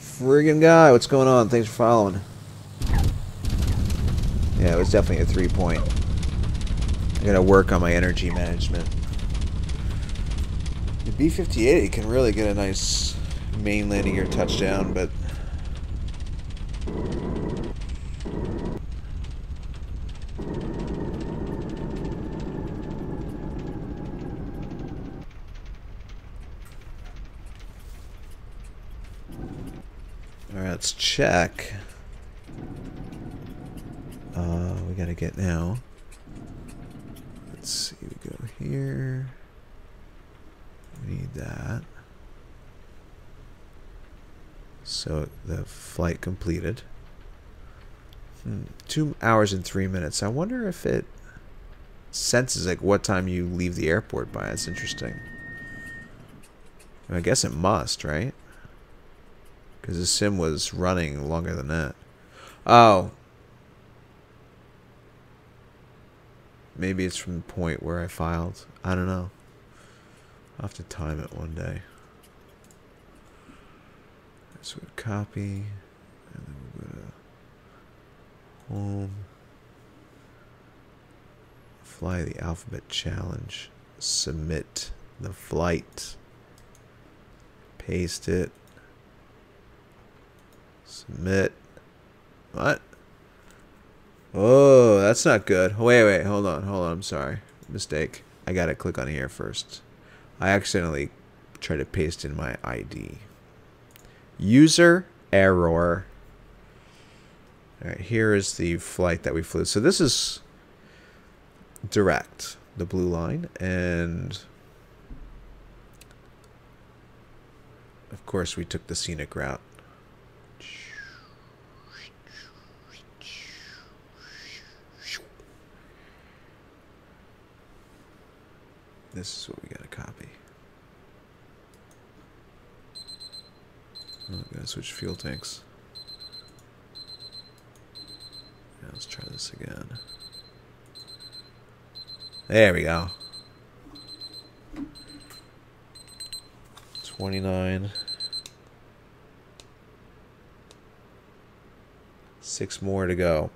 Friggin' guy, what's going on? Thanks for following. Yeah, it was definitely a 3-point. I gotta work on my energy management. The B-58 can really get a nice main landing gear touchdown, but... Alright, let's check. We gotta get now. Let's see, we go here. We need that. So the flight completed. 2 hours and 3 minutes. I wonder if it senses like what time you leave the airport by. That's interesting. I guess it must, right? Because the sim was running longer than that. Oh. Maybe it's from the point where I filed. I don't know. I'll have to time it one day. So we copy. And then we'll go to home. Fly the alphabet challenge. Submit the flight. Paste it. Submit. What? Oh, that's not good. Wait, hold on, I'm sorry. Mistake. I gotta click on here first. I accidentally tried to paste in my ID. User error. Alright, here is the flight that we flew. So this is direct, the blue line, and of course we took the scenic route. This is what we gotta copy. Oh, gotta switch fuel tanks. Yeah, let's try this again. There we go. 29. 6 more to go.